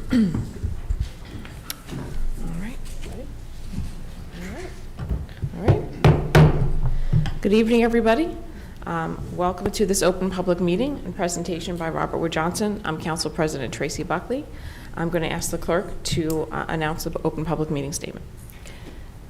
All right. Good evening, everybody. Welcome to this open public meeting and presentation by Robert Wood Johnson. I'm Council President Tracy Buckley. I'm going to ask the clerk to announce the open public meeting statement.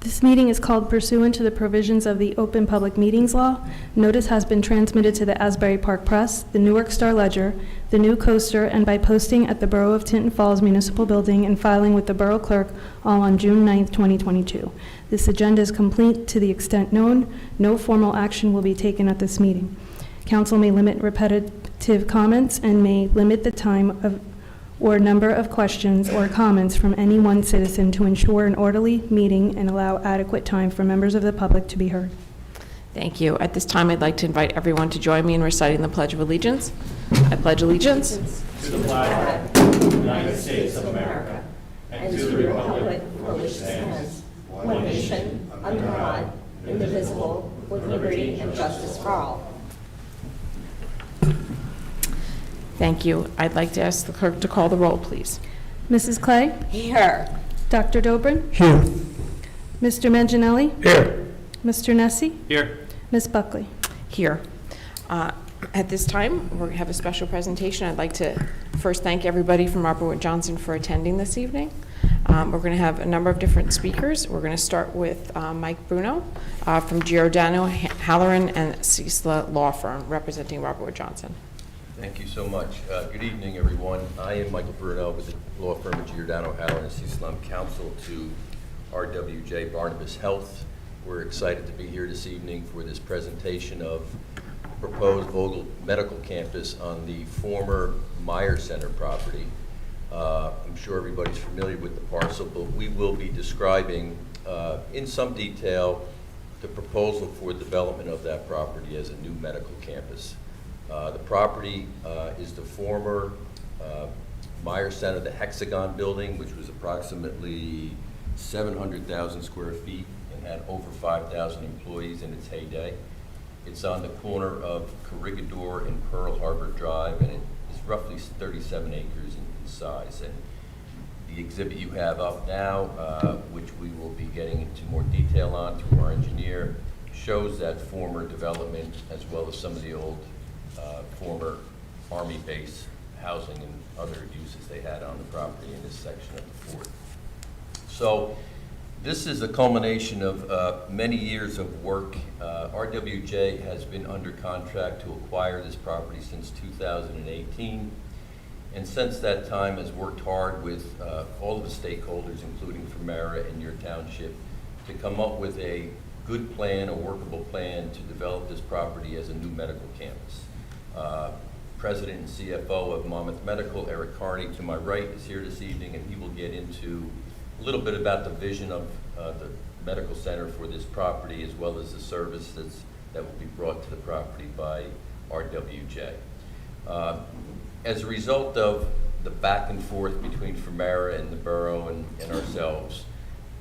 This meeting is called pursuant to the provisions of the Open Public Meetings Law. Notice has been transmitted to the Asbury Park Press, the Newark Star Ledger, the New Coaster, and by posting at the Borough of Tinton Falls Municipal Building and filing with the Borough Clerk all on June 9th, 2022. This agenda is complete to the extent known. No formal action will be taken at this meeting. Council may limit repetitive comments and may limit the time of or number of questions or comments from any one citizen to ensure an orderly meeting and allow adequate time for members of the public to be heard. Thank you. At this time, I'd like to invite everyone to join me in reciting the Pledge of Allegiance. I pledge allegiance to the flag of the United States of America and to the republic for which stands one nation, under God, indivisible, with liberty and justice for all. Thank you. I'd like to ask the clerk to call the roll, please. Mrs. Clay? Here. Dr. Dobrin? Here. Mr. Manginelli? Here. Mr. Nessie? Here. Ms. Buckley? Here. At this time, we're going to have a special presentation. I'd like to first thank everybody from Robert Wood Johnson for attending this evening. We're going to have a number of different speakers. We're going to start with Mike Bruno from Giordano, Halloran, and Cecila Law Firm, representing Robert Wood Johnson. Thank you so much. Good evening, everyone. I am Michael Bruno with the law firm of Giordano, Halloran, and Cecila. I'm counsel to RWJ Barnabas Health. We're excited to be here this evening for this presentation of proposed Vogel Medical Campus on the former Meyer Center property. I'm sure everybody's familiar with the parcel, but we will be describing in some detail the proposal for development of that property as a new medical campus. The property is the former Meyer Center, the Hexagon building, which was approximately 700,000 square feet and had over 5,000 employees in its heyday. It's on the corner of Corregidor and Pearl Harbor Drive, and it is roughly 37 acres in size. And the exhibit you have up now, which we will be getting into more detail on through our engineer, shows that former development as well as some of the old former Army base housing and other uses they had on the property in this section of the fort. So this is a culmination of many years of work. RWJ has been under contract to acquire this property since 2018, and since that time has worked hard with all of the stakeholders, including Fermera and your township, to come up with a good plan, a workable plan to develop this property as a new medical campus. President and CFO of Monmouth Medical, Eric Carney, to my right, is here this evening, and he will get into a little bit about the vision of the medical center for this property, as well as the services that will be brought to the property by RWJ. As a result of the back and forth between Fermera and the borough and ourselves,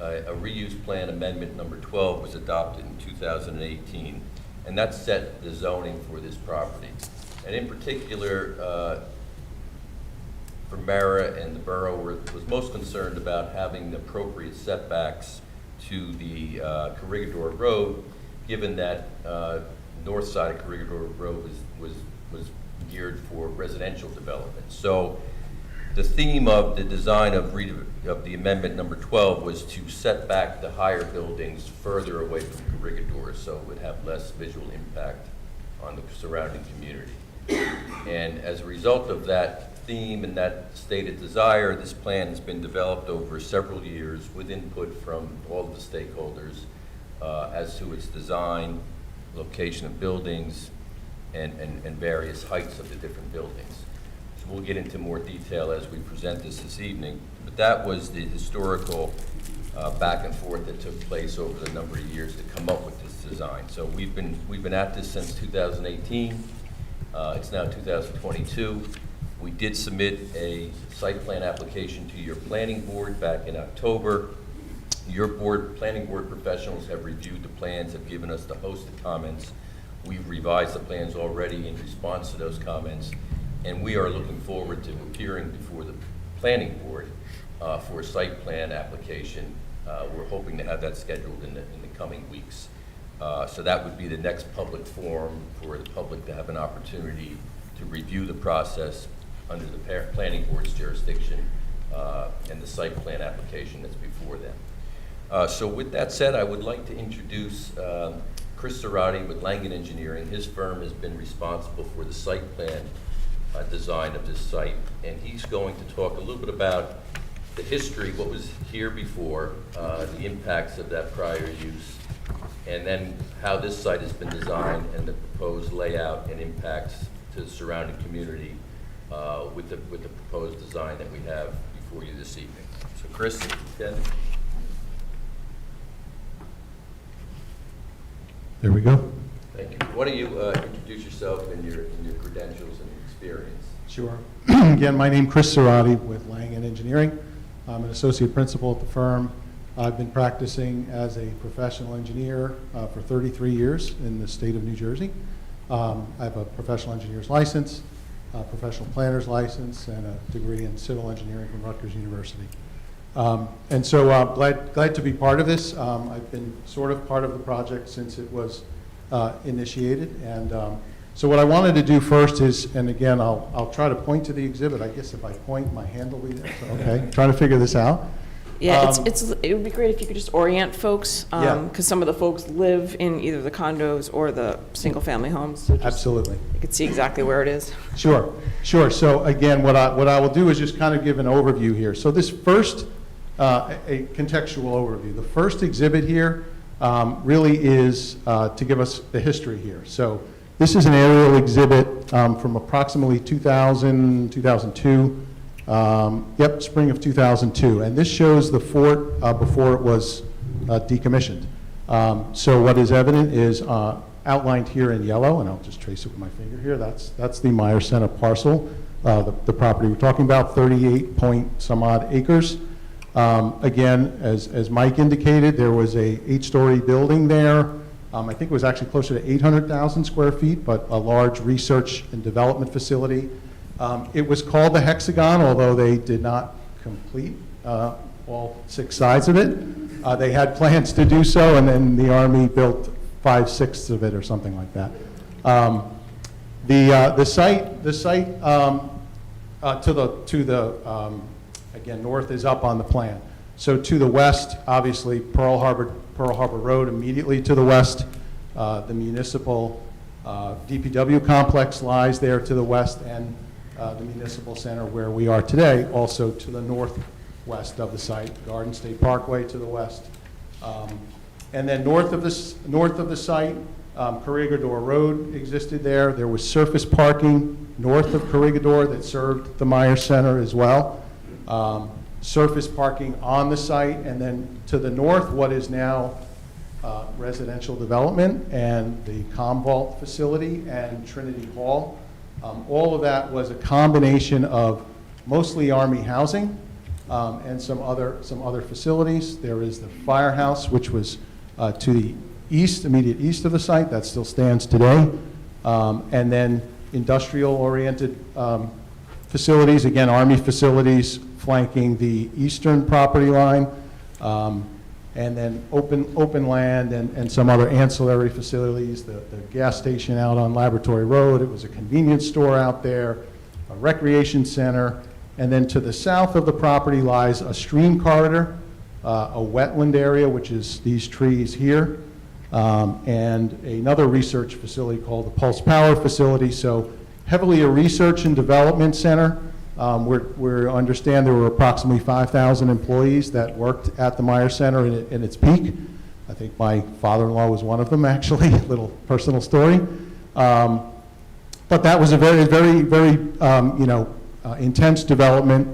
a reuse plan amendment number 12 was adopted in 2018, and that set the zoning for this property. And in particular, Fermera and the borough was most concerned about having the appropriate setbacks to the Corregidor Road, given that north side of Corregidor Road was geared for residential development. So the theme of the design of the amendment number 12 was to set back the higher buildings further away from Corregidor so it would have less visual impact on the surrounding community. And as a result of that theme and that stated desire, this plan has been developed over several years with input from all of the stakeholders as to its design, location of buildings, and various heights of the different buildings. So we'll get into more detail as we present this evening, but that was the historical back and forth that took place over the number of years to come up with this design. So we've been at this since 2018. It's now 2022. We did submit a site plan application to your planning board back in October. Your planning board professionals have reviewed the plans, have given us the host of comments. We've revised the plans already in response to those comments, and we are looking forward to appearing before the planning board for a site plan application. We're hoping to have that scheduled in the coming weeks. So that would be the next public forum for the public to have an opportunity to review the process under the planning board's jurisdiction and the site plan application that's before them. So with that said, I would like to introduce Chris Cerati with Langen Engineering. His firm has been responsible for the site plan design of this site, and he's going to talk a little bit about the history, what was here before, the impacts of that prior use, and then how this site has been designed and the proposed layout and impacts to the surrounding community with the proposed design that we have before you this evening. So Chris, again. There we go. Thank you. Why don't you introduce yourself and your credentials and experience? Sure. Again, my name is Chris Cerati with Langen Engineering. I'm an associate principal at the firm. I've been practicing as a professional engineer for 33 years in the state of New Jersey. I have a professional engineer's license, a professional planner's license, and a degree in civil engineering from Rutgers University. And so glad to be part of this. I've been sort of part of the project since it was initiated. And so what I wanted to do first is, and again, I'll try to point to the exhibit. I guess if I point, my hand will be there. So, okay, trying to figure this out. Yeah, it would be great if you could just orient folks, Yeah. because some of the folks live in either the condos or the single-family homes. So just Absolutely. you could see exactly where it is. Sure. So again, what I will do is just kind of give an overview here. So this first, a contextual overview. The first exhibit here really is to give us the history here. So this is an aerial exhibit from approximately 2000, 2002. Spring of 2002. And this shows the fort before it was decommissioned. So what is evident is outlined here in yellow, and I'll just trace it with my finger here. That's the Meyer Center parcel, the property we're talking about, 38 point some odd acres. Again, as Mike indicated, there was a 8-story building there. I think it was actually closer to 800,000 square feet, but a large research and development facility. It was called the Hexagon, although they did not complete all 6 sides of it. They had plans to do so, and then the Army built 5/6 of it or something like that. The site to the again, north is up on the plan. So to the west, obviously, Pearl Harbor Road immediately to the west. The municipal DPW complex lies there to the west, and the municipal center where we are today, also to the northwest of the site. Garden State Parkway to the west. And then north of the site, Corregidor Road existed there. There was surface parking north of Corregidor that served the Meyer Center as well. Surface parking on the site, and then to the north, what is now residential development and the Commvault facility and Trinity Hall. All of that was a combination of mostly Army housing and some other facilities. There is the firehouse, which was to the east, immediate east of the site. That still stands today. And then industrial-oriented facilities, again, Army facilities flanking the eastern property line, and then open land and some other ancillary facilities, the gas station out on Laboratory Road. It was a convenience store out there, a recreation center, and then to the south of the property lies a stream corridor, a wetland area, which is these trees here, and another research facility called the Pulse Power Facility. So heavily a research and development center. We understand there were approximately 5,000 employees that worked at the Meyer Center in its peak. I think my father-in-law was one of them, actually, a little personal story. But that was a very intense development.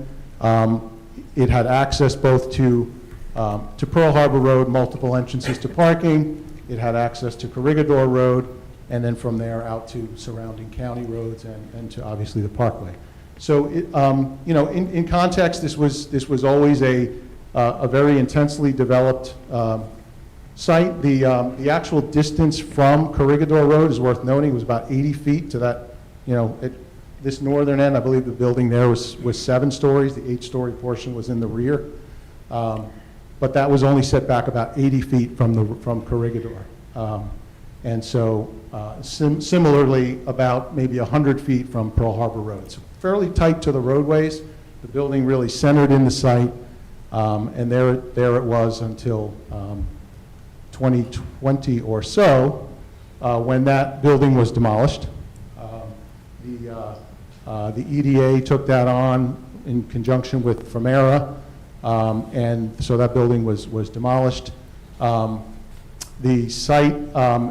It had access both to Pearl Harbor Road, multiple entrances to parking. It had access to Corregidor Road, and then from there out to surrounding county roads and to obviously the Parkway. So, in context, this was always a very intensely developed site. The actual distance from Corregidor Road is worth noting. It was about 80 feet to that, This northern end, I believe the building there was 7 stories. The 8-story portion was in the rear. But that was only set back about 80 feet from Corregidor. And so similarly, about maybe 100 feet from Pearl Harbor Road. So fairly tight to the roadways. The building really centered in the site. And there it was until 2020 or so, when that building was demolished. The EDA took that on in conjunction with Famera, and so that building was demolished. The site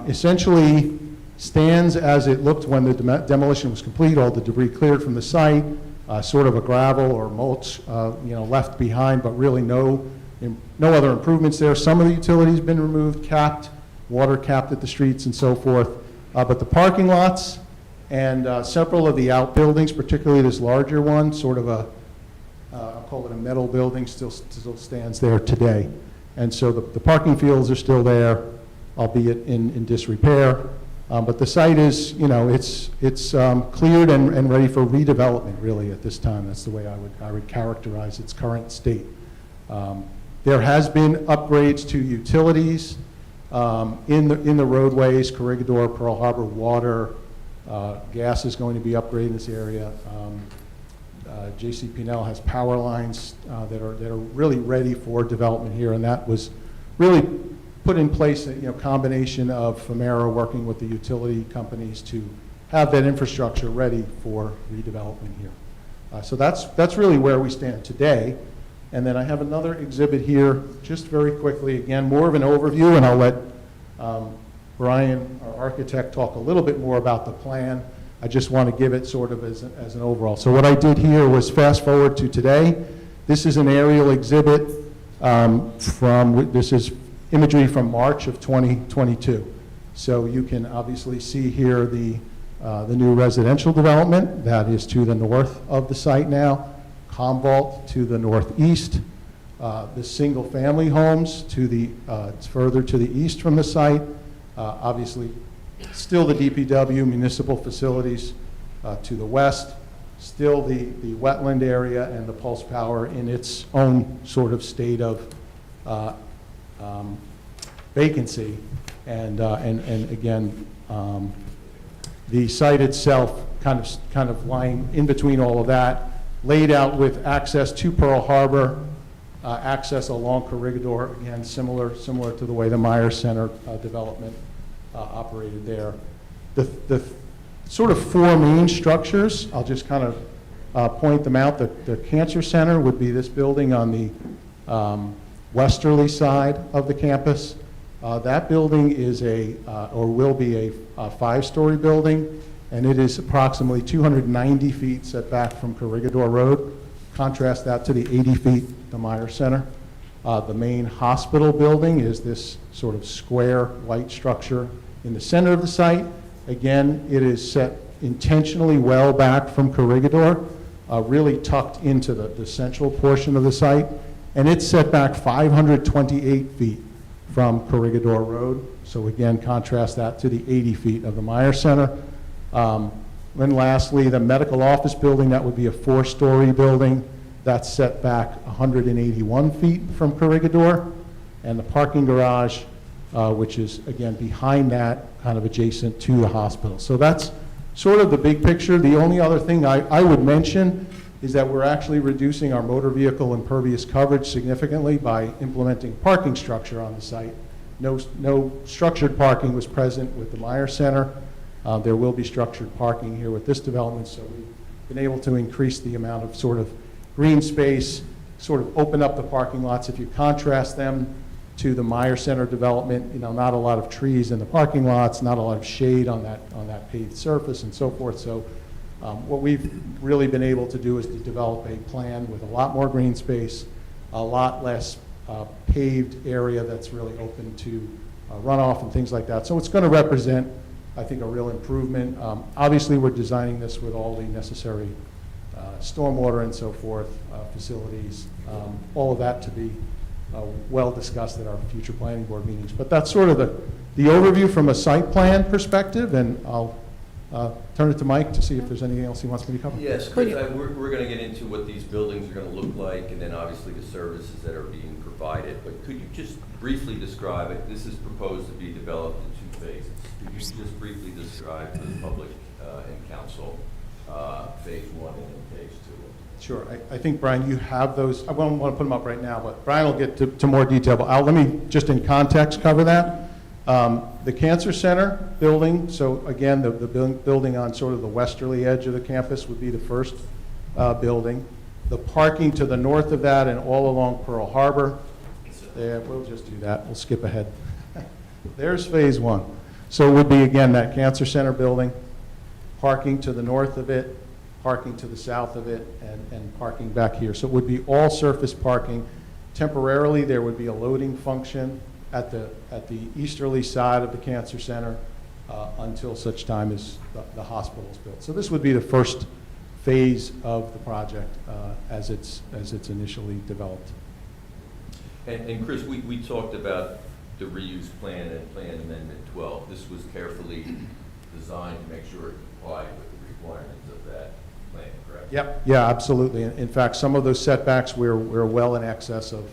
essentially stands as it looked when the demolition was complete. All the debris cleared from the site, sort of a gravel or mulch, left behind, but really no other improvements there. Some of the utilities been removed, capped, water capped at the streets and so forth. But the parking lots and several of the outbuildings, particularly this larger one, sort of I'll call it a metal building, still stands there today. And so the parking fields are still there, albeit in disrepair. But the site is, it's cleared and ready for redevelopment, really, at this time. That's the way I would characterize its current state. There has been upgrades to utilities in the roadways, Corregidor, Pearl Harbor, water, gas is going to be upgraded in this area. JCP&L has power lines that are really ready for development here, and that was really put in place a combination of Famera working with the utility companies to have that infrastructure ready for redevelopment here. So that's really where we stand today. And then I have another exhibit here, just very quickly, again, more of an overview, and I'll let Brian, our architect, talk a little bit more about the plan. I just want to give it sort of as an overall. So what I did here was fast forward to today. This is an aerial exhibit this is imagery from March of 2022. So you can obviously see here the new residential development that is to the north of the site now, Comvault to the northeast, the single family homes to the further to the east from the site, obviously still the DPW municipal facilities to the west, still the wetland area and the Pulse Power in its own sort of state of vacancy, and again, the site itself kind of lying in between all of that, laid out with access to Pearl Harbor, access along Corregidor, again similar to the way the Myers Center development operated there. The sort of 4 main structures, I'll just kind of point them out. The Cancer Center would be this building on the westerly side of the campus. That building is or will be a 5-story building, and it is approximately 290 feet set back from Corregidor Road. Contrast that to the 80 feet, the Myers Center. The main hospital building is this sort of square white structure in the center of the site. Again, it is set intentionally well back from Corregidor, really tucked into the central portion of the site, and it's set back 528 feet from Corregidor Road. So again, contrast that to the 80 feet of the Myers Center. Then lastly, the medical office building, that would be a 4-story building. That's set back 181 feet from Corregidor. And the parking garage, which is, again, behind that, kind of adjacent to the hospital. So that's sort of the big picture. The only other thing I would mention is that we're actually reducing our motor vehicle impervious coverage significantly by implementing parking structure on the site. No structured parking was present with the Myers Center. There will be structured parking here with this development, so we've been able to increase the amount of sort of green space, sort of open up the parking lots. If you contrast them to the Myers Center development, not a lot of trees in the parking lots, not a lot of shade on that paved surface and so forth. So what we've really been able to do is to develop a plan with a lot more green space, a lot less paved area that's really open to runoff and things like that. So it's going to represent, I think, a real improvement. Obviously, we're designing this with all the necessary stormwater and so forth, facilities, all of that to be well discussed at our future planning board meetings. But that's sort of the overview from a site plan perspective, and I'll turn it to Mike to see if there's anything else he wants me to cover. Yes, Chris, we're going to get into what these buildings are going to look like, and then obviously the services that are being provided. But could you just briefly describe it? This is proposed to be developed in 2 phases. Could you just briefly describe to the public and council phase 1 and then phase 2? Sure. I think, Brian, you have those. I won't want to put them up right now, but Brian will get to more detail. But let me just in context cover that. The Cancer Center building, so again, the building on sort of the westerly edge of the campus would be the first building. The parking to the north of that and all along Pearl Harbor. Yeah, we'll just do that. We'll skip ahead. There's phase 1. So it would be, again, that Cancer Center building, parking to the north of it, parking to the south of it, and parking back here. So it would be all surface parking. Temporarily, there would be a loading function at the easterly side of the Cancer Center until such time as the hospital is built. So this would be the first phase of the project as it's initially developed. And Chris, we talked about the reuse plan and Plan Amendment 12. This was carefully designed to make sure it complied with the requirements of that plan, correct? Yep. Yeah, absolutely. In fact, some of those setbacks we're well in excess of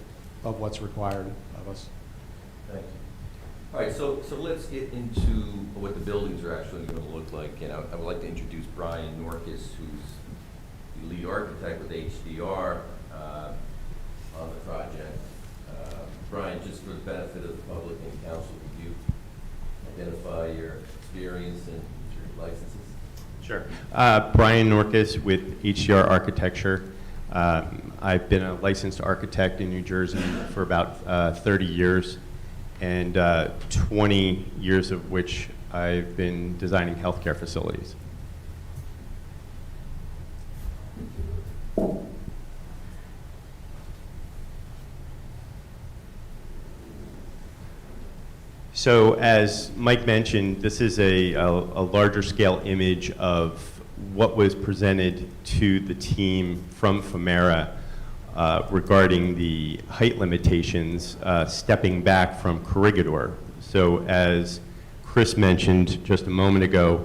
what's required of us. Thank you. All right, so let's get into what the buildings are actually going to look like. And I would like to introduce Brian Norkus, who's the lead architect with HDR on the project. Brian, just for the benefit of the public and council, could you identify your experience and your licenses? Sure. Brian Norkus with HDR Architecture. I've been a licensed architect in New Jersey for about 30 years, and 20 years of which I've been designing healthcare facilities. So as Mike mentioned, this is a larger scale image of what was presented to the team from FEMERA regarding the height limitations stepping back from Corregidor. So as Chris mentioned just a moment ago,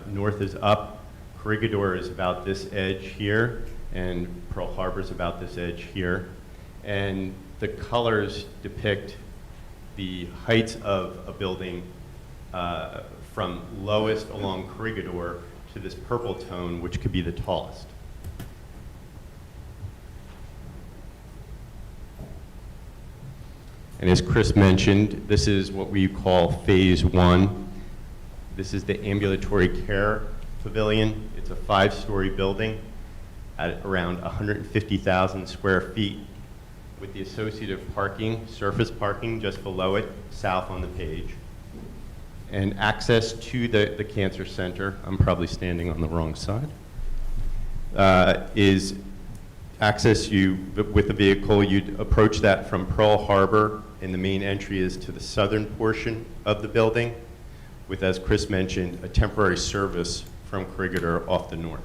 north is up, Corregidor is about this edge here, and Pearl Harbor is about this edge here. And the colors depict the heights of a building from lowest along Corregidor to this purple tone, which could be the tallest. And as Chris mentioned, this is what we call phase 1. This is the ambulatory care pavilion. It's a 5-story building at around 150,000 square feet, with the associative parking, surface parking just below it, south on the page. And access to the Cancer Center, I'm probably standing on the wrong side, is access with the vehicle. You'd approach that from Pearl Harbor, and the main entry is to the southern portion of the building, with, as Chris mentioned, a temporary service from Corregidor off the north.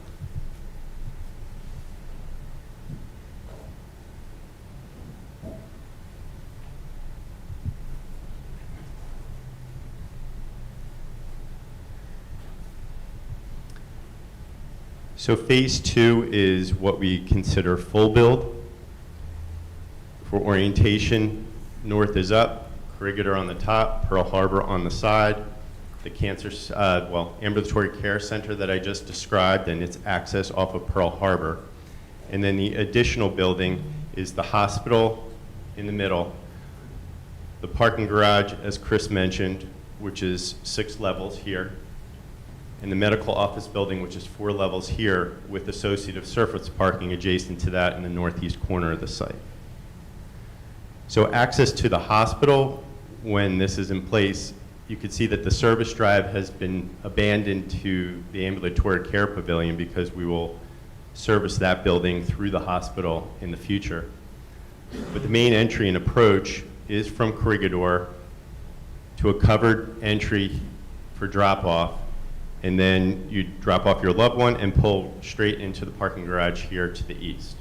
So phase 2 is what we consider full build. For orientation, north is up, Corregidor on the top, Pearl Harbor on the side, the ambulatory care center that I just described and its access off of Pearl Harbor. And then the additional building is the hospital in the middle, the parking garage, as Chris mentioned, which is 6 levels here, and the medical office building, which is 4 levels here, with associative surface parking adjacent to that in the northeast corner of the site. So access to the hospital, when this is in place, you can see that the service drive has been abandoned to the ambulatory care pavilion because we will service that building through the hospital in the future. But the main entry and approach is from Corregidor to a covered entry for drop-off, and then you drop off your loved one and pull straight into the parking garage here to the east.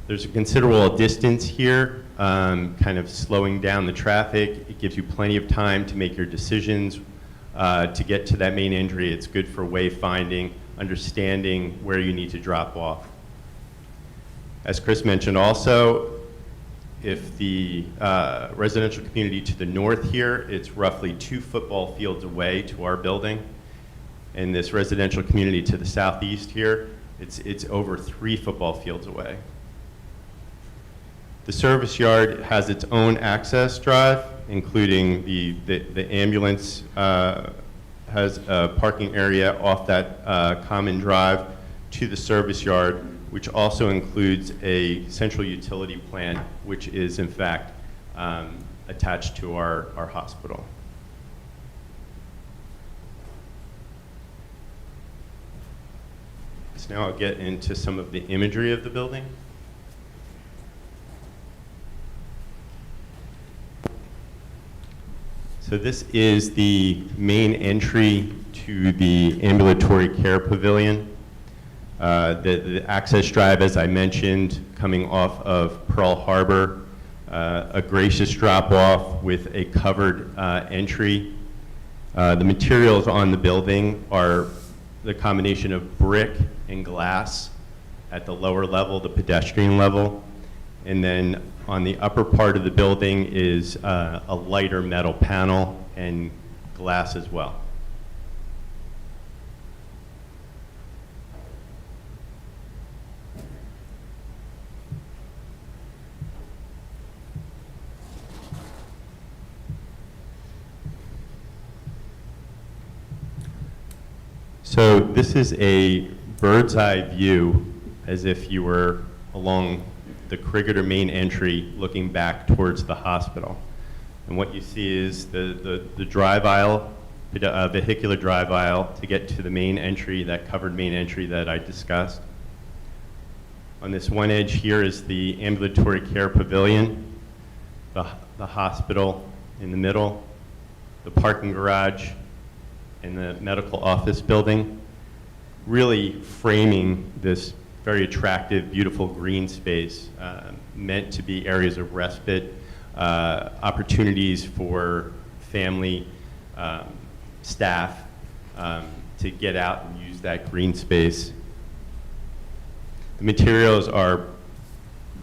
There's a considerable distance here, kind of slowing down the traffic. It gives you plenty of time to make your decisions to get to that main entry. It's good for wayfinding, understanding where you need to drop off. As Chris mentioned also, if the residential community to the north here, it's roughly 2 football fields away to our building. And this residential community to the southeast here, it's over 3 football fields away. The service yard has its own access drive, including the ambulance has a parking area off that common drive to the service yard, which also includes a central utility plant, which is in fact attached to our hospital. So now I'll get into some of the imagery of the building. So this is the main entry to the ambulatory care pavilion. The access drive, as I mentioned, coming off of Pearl Harbor, a gracious drop-off with a covered entry. The materials on the building are the combination of brick and glass at the lower level, the pedestrian level. And then on the upper part of the building is a lighter metal panel and glass as well. So this is a bird's eye view, as if you were along the Cricketer main entry looking back towards the hospital. And what you see is the drive aisle, vehicular drive aisle to get to the main entry, that covered main entry that I discussed. On this one edge here is the ambulatory care pavilion, the hospital in the middle, the parking garage, and the medical office building, really framing this very attractive, beautiful green space meant to be areas of respite, opportunities for family, staff to get out and use that green space. The materials are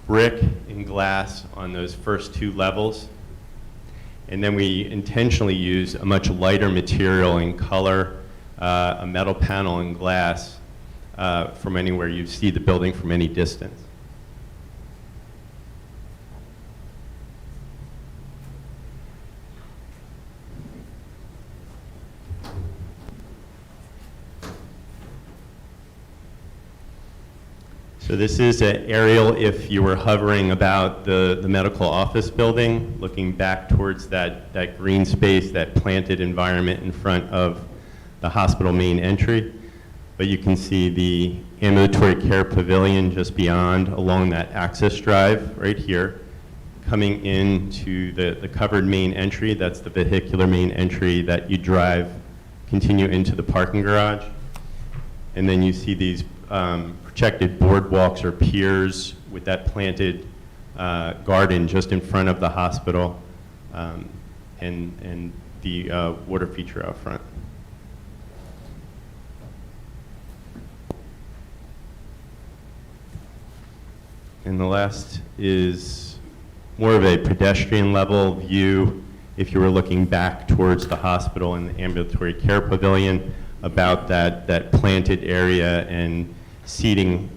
brick and glass on those first 2 levels. And then we intentionally use a much lighter material in color, a metal panel and glass from anywhere you see the building from any distance. So this is an aerial if you were hovering about the medical office building, looking back towards that green space, that planted environment in front of the hospital main entry. But you can see the ambulatory care pavilion just beyond along that access drive right here, coming into the covered main entry. That's the vehicular main entry that you drive, continue into the parking garage. And then you see these protected boardwalks or piers with that planted garden just in front of the hospital and the water feature out front. And the last is more of a pedestrian level view if you were looking back towards the hospital and the ambulatory care pavilion, about that planted area and seating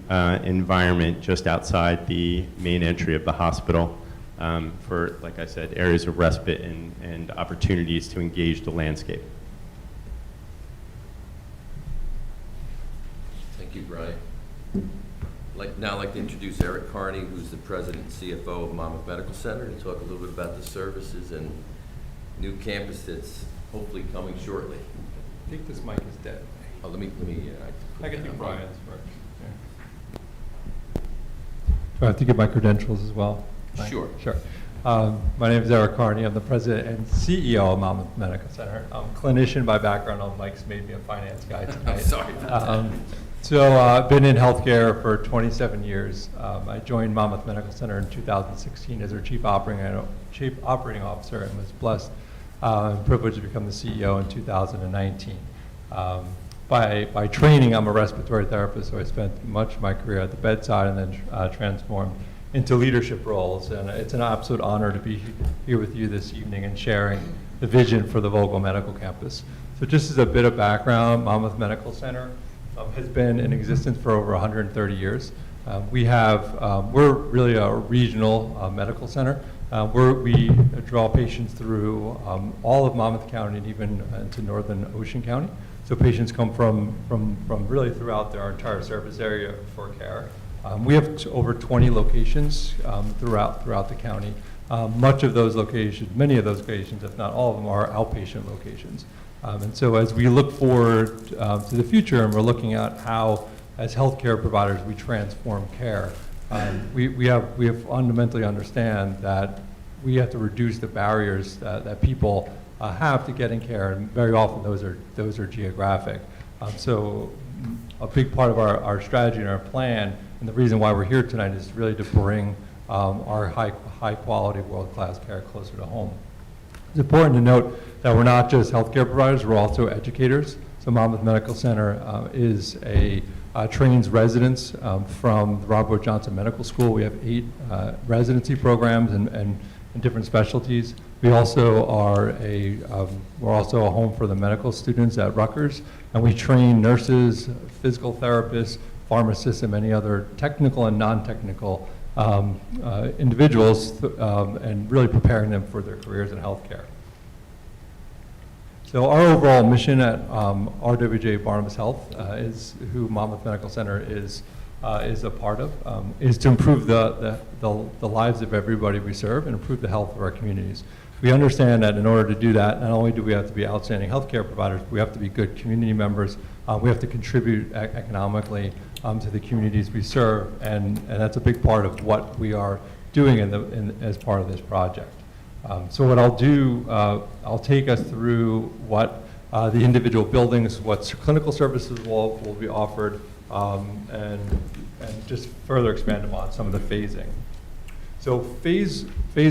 environment just outside the main entry of the hospital for, like I said, areas of respite and opportunities to engage the landscape. Thank you, Brian. Now I'd like to introduce Eric Carney, who's the president and CFO of Monmouth Medical Center, to talk a little bit about the services and new campus that's hopefully coming shortly. I think this mic is dead. Oh, let me. I can do Brian's first. Do I have to give my credentials as well? Sure. Sure. My name is Eric Carney. I'm the president and CEO of Monmouth Medical Center. I'm a clinician by background. Mike's made me a finance guy tonight. I'm sorry about that. So I've been in healthcare for 27 years. I joined Monmouth Medical Center in 2016 as their chief operating officer, and was blessed I'm privileged to become the CEO in 2019. By training, I'm a respiratory therapist, so I spent much of my career at the bedside and then transformed into leadership roles. And it's an absolute honor to be here with you this evening and sharing the vision for the Vogel Medical Campus. So just as a bit of background, Monmouth Medical Center has been in existence for over 130 years. We're really a regional medical center. We draw patients through all of Monmouth County and even into northern Ocean County. So patients come from really throughout our entire service area for care. We have over 20 locations throughout the county. Many of those locations, if not all of them, are outpatient locations. And so as we look forward to the future and we're looking at how, as healthcare providers, we transform care, we have fundamentally understand that we have to reduce the barriers that people have to getting care, and very often those are geographic. So a big part of our strategy and our plan, and the reason why we're here tonight, is really to bring our high quality, world-class care closer to home. It's important to note that we're not just healthcare providers, we're also educators. So Monmouth Medical Center trains residents from the Robert Wood Johnson Medical School. We have 8 residency programs and different specialties. We also we're also a home for the medical students at Rutgers, and we train nurses, physical therapists, pharmacists, and many other technical and non-technical individuals, and really preparing them for their careers in healthcare. So our overall mission at RWJ Barnabas Health, who Monmouth Medical Center is a part of, is to improve the lives of everybody we serve and improve the health of our communities. We understand that in order to do that, not only do we have to be outstanding healthcare providers, we have to be good community members. We have to contribute economically to the communities we serve, and that's a big part of what we are doing as part of this project. So what I'll do, I'll take us through what the individual buildings, what clinical services will be offered, and just further expand upon some of the phasing. So phase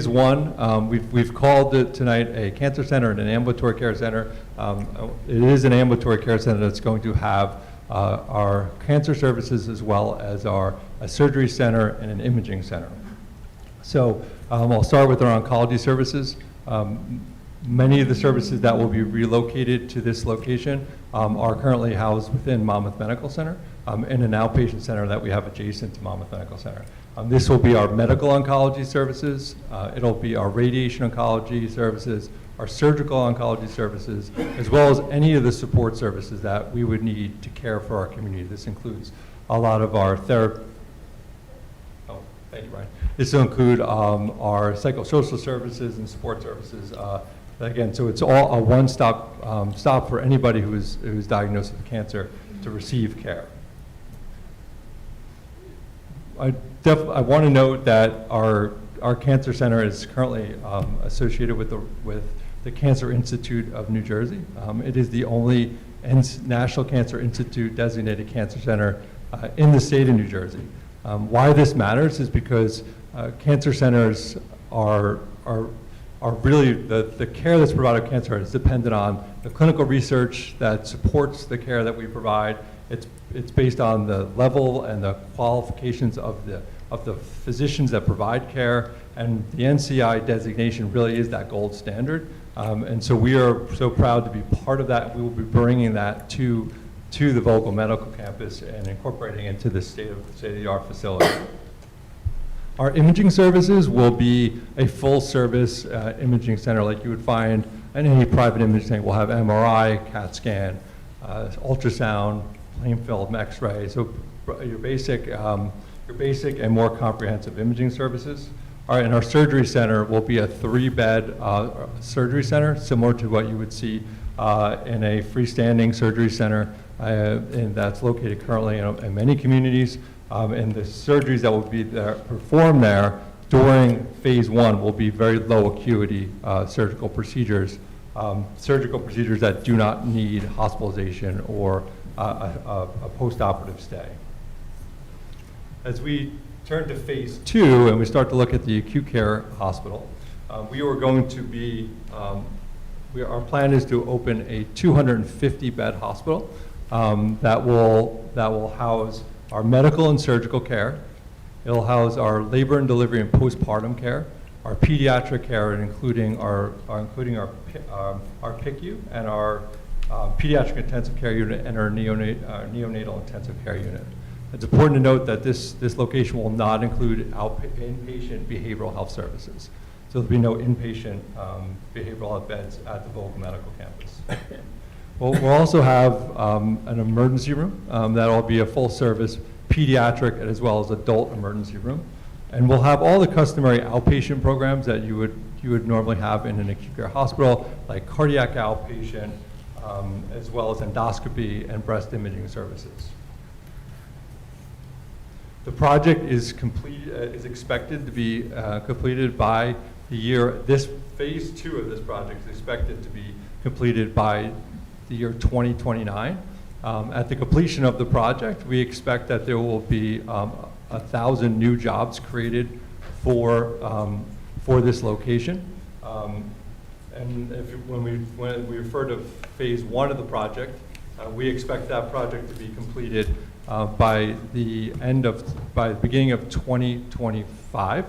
one, we've called it tonight a cancer center and an ambulatory care center. It is an ambulatory care center that's going to have our cancer services as well as a surgery center and an imaging center. So I'll start with our oncology services. Many of the services that will be relocated to this location are currently housed within Monmouth Medical Center in an outpatient center that we have adjacent to Monmouth Medical Center. This will be our medical oncology services. It'll be our radiation oncology services, our surgical oncology services, as well as any of the support services that we would need to care for our community. This includes a lot of our therapy. Oh, thank you, Brian. This will include our psychosocial services and support services. Again, so it's all a one-stop stop for anybody who is diagnosed with cancer to receive care. I want to note that our cancer center is currently associated with the Cancer Institute of New Jersey. It is the only National Cancer Institute designated cancer center in the state of New Jersey. Why this matters is because cancer centers are really, the care that's provided with cancer is dependent on the clinical research that supports the care that we provide. It's based on the level and the qualifications of the physicians that provide care, and the NCI designation really is that gold standard. And so we are so proud to be part of that. We will be bringing that to the Vogel Medical Campus and incorporating it into the state-of-the-art facility. Our imaging services will be a full-service imaging center like you would find in any private imaging center. We'll have MRI, CAT scan, ultrasound, plain film, X-ray. So your basic and more comprehensive imaging services. All right, and our surgery center will be a 3-bed surgery center, similar to what you would see in a freestanding surgery center, and that's located currently in many communities. And the surgeries that will be performed there during phase one will be very low acuity surgical procedures that do not need hospitalization or a post-operative stay. As we turn to phase two and we start to look at the acute care hospital, we are going to be our plan is to open a 250-bed hospital that will house our medical and surgical care. It'll house our labor and delivery and postpartum care, our pediatric care, and including our PICU and our pediatric intensive care unit and our neonatal intensive care unit. It's important to note that this location will not include inpatient behavioral health services. So there'll be no inpatient behavioral health beds at the Vogel Medical Campus. We'll also have an emergency room that'll be a full-service pediatric as well as adult emergency room. And we'll have all the customary outpatient programs that you would normally have in an acute care hospital, like cardiac outpatient, as well as endoscopy and breast imaging services. The project is expected to be completed by the year. This phase 2 of this project is expected to be completed by the year 2029. At the completion of the project, we expect that there will be 1,000 new jobs created for this location. And when we refer to phase 1 of the project, we expect that project to be completed by the beginning of 2025.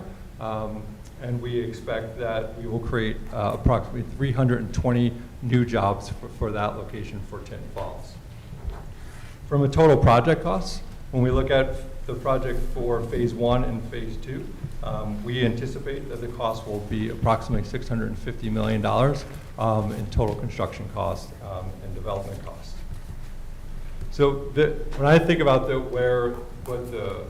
And we expect that we will create approximately 320 new jobs for that location for Tinton Falls. From a total project cost, when we look at the project for phase 1 and phase 2, we anticipate that the cost will be approximately $650 million in total construction cost and development cost. So when I think about what the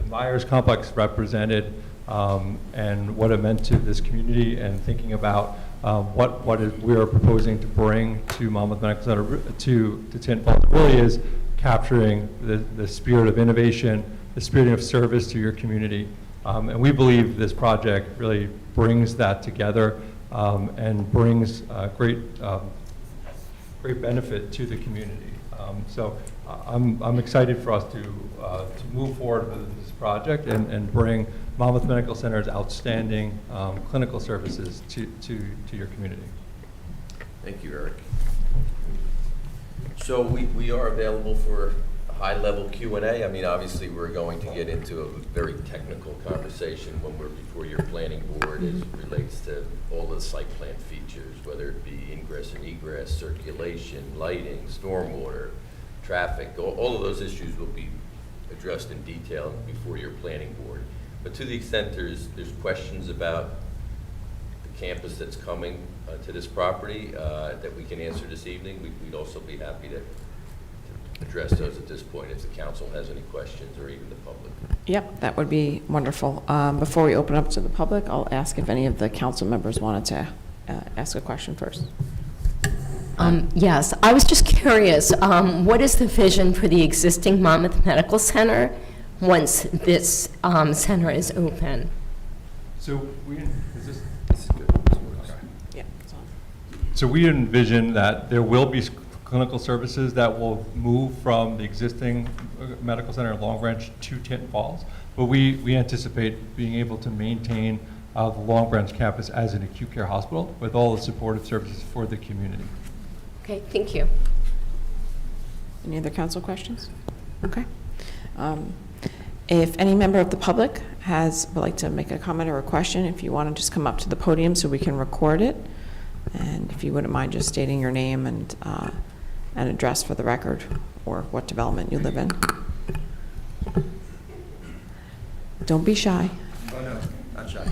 Myers complex represented and what it meant to this community, and thinking about what we are proposing to bring to Monmouth Medical Center to Tinton Falls, really is capturing the spirit of innovation, the spirit of service to your community. And we believe this project really brings that together and brings great benefit to the community. So I'm excited for us to move forward with this project and bring Monmouth Medical Center's outstanding clinical services to your community. Thank you, Eric. So we are available for a high-level Q&A. I mean, obviously, we're going to get into a very technical conversation when we're before your planning board as it relates to all the site plan features, whether it be ingress and egress, circulation, lighting, stormwater, traffic. All of those issues will be addressed in detail before your planning board. But to the extent there's questions about the campus that's coming to this property that we can answer this evening, we'd also be happy to address those at this point if the council has any questions, or even the public. Yep, that would be wonderful. Before we open up to the public, I'll ask if any of the council members wanted to ask a question first. Yes, I was just curious, what is the vision for the existing Monmouth Medical Center once this center is open? So This is good. Yeah, it's on. So we envision that there will be clinical services that will move from the existing medical center in Long Branch to Tinton Falls, but we anticipate being able to maintain the Long Branch campus as an acute care hospital with all the supportive services for the community. Okay, thank you. Any other council questions? Okay. If any member of the public would like to make a comment or a question, if you want to just come up to the podium so we can record it, and if you wouldn't mind just stating your name and address for the record, or what development you live in. Don't be shy. Oh, no, not shy.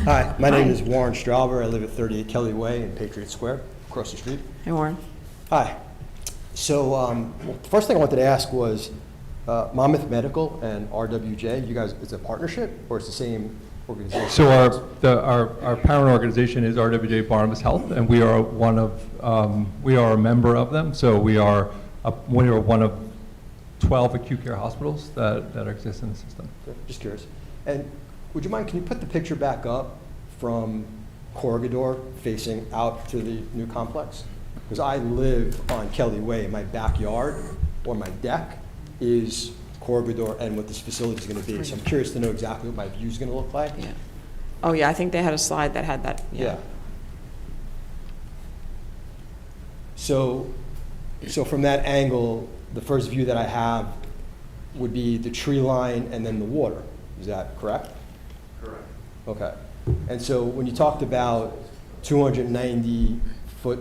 Hi, my name is Warren Strauber. I live at 38 Kelly Way in Patriot Square, across the street. Hey, Warren. Hi. So, well, the first thing I wanted to ask was, Monmouth Medical and RWJ, you guys, it's a partnership, or it's the same organization? So our parent organization is RWJ Barnabas Health, and we are a member of them. So we are one of 12 acute care hospitals that exist in the system. Okay, just curious. And would you mind, can you put the picture back up from Corregidor facing out to the new complex? Because I live on Kelly Way. My backyard or my deck is Corregidor and what this facility is going to be. So I'm curious to know exactly what my view is going to look like. Yeah. Oh, yeah, I think they had a slide that had that. Yeah. So from that angle, the first view that I have would be the tree line and then the water. Is that correct? Correct. Okay. And so when you talked about 290-foot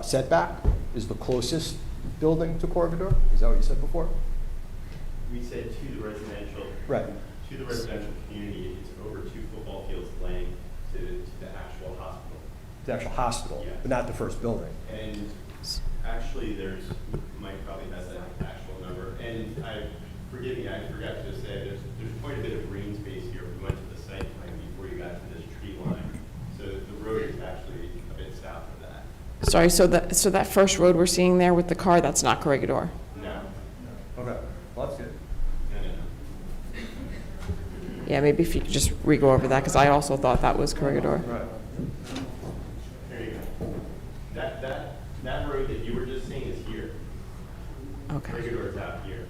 setback is the closest building to Corregidor? Is that what you said before? We said to the residential. Right. To the residential community, it's over 2 football fields length to the actual hospital. The actual hospital, Yeah. but not the first building. And actually, Mike probably has that actual number. And forgive me, I forgot to say, there's quite a bit of green space here. We went to the site plan before you got to this tree line. So the road is actually a bit south of that. Sorry, so that first road we're seeing there with the car, that's not Corregidor? No. Okay, well, that's good. No. Yeah, maybe if you could just re-go over that, because I also thought that was Corregidor. Right. There you go. That road that you were just seeing is here. Okay, Corregidor's out here.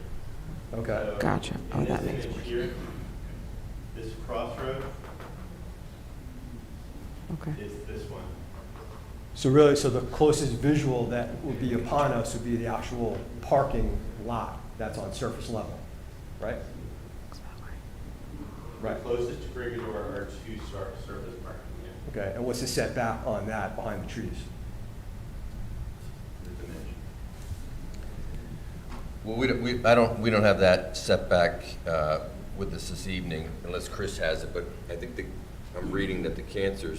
Okay. So gotcha. Oh, in that this makes image more here, this crossroad okay. is this one. So really, so the closest visual that would be upon us would be the actual parking lot that's on surface level, right? Right. The closest to Corregidor are 2 surface parking. Yeah. Okay, and what's the setback on that behind the trees? Well, we don't have that setback with us this evening, unless Chris has it, but I think I'm reading that the Cancer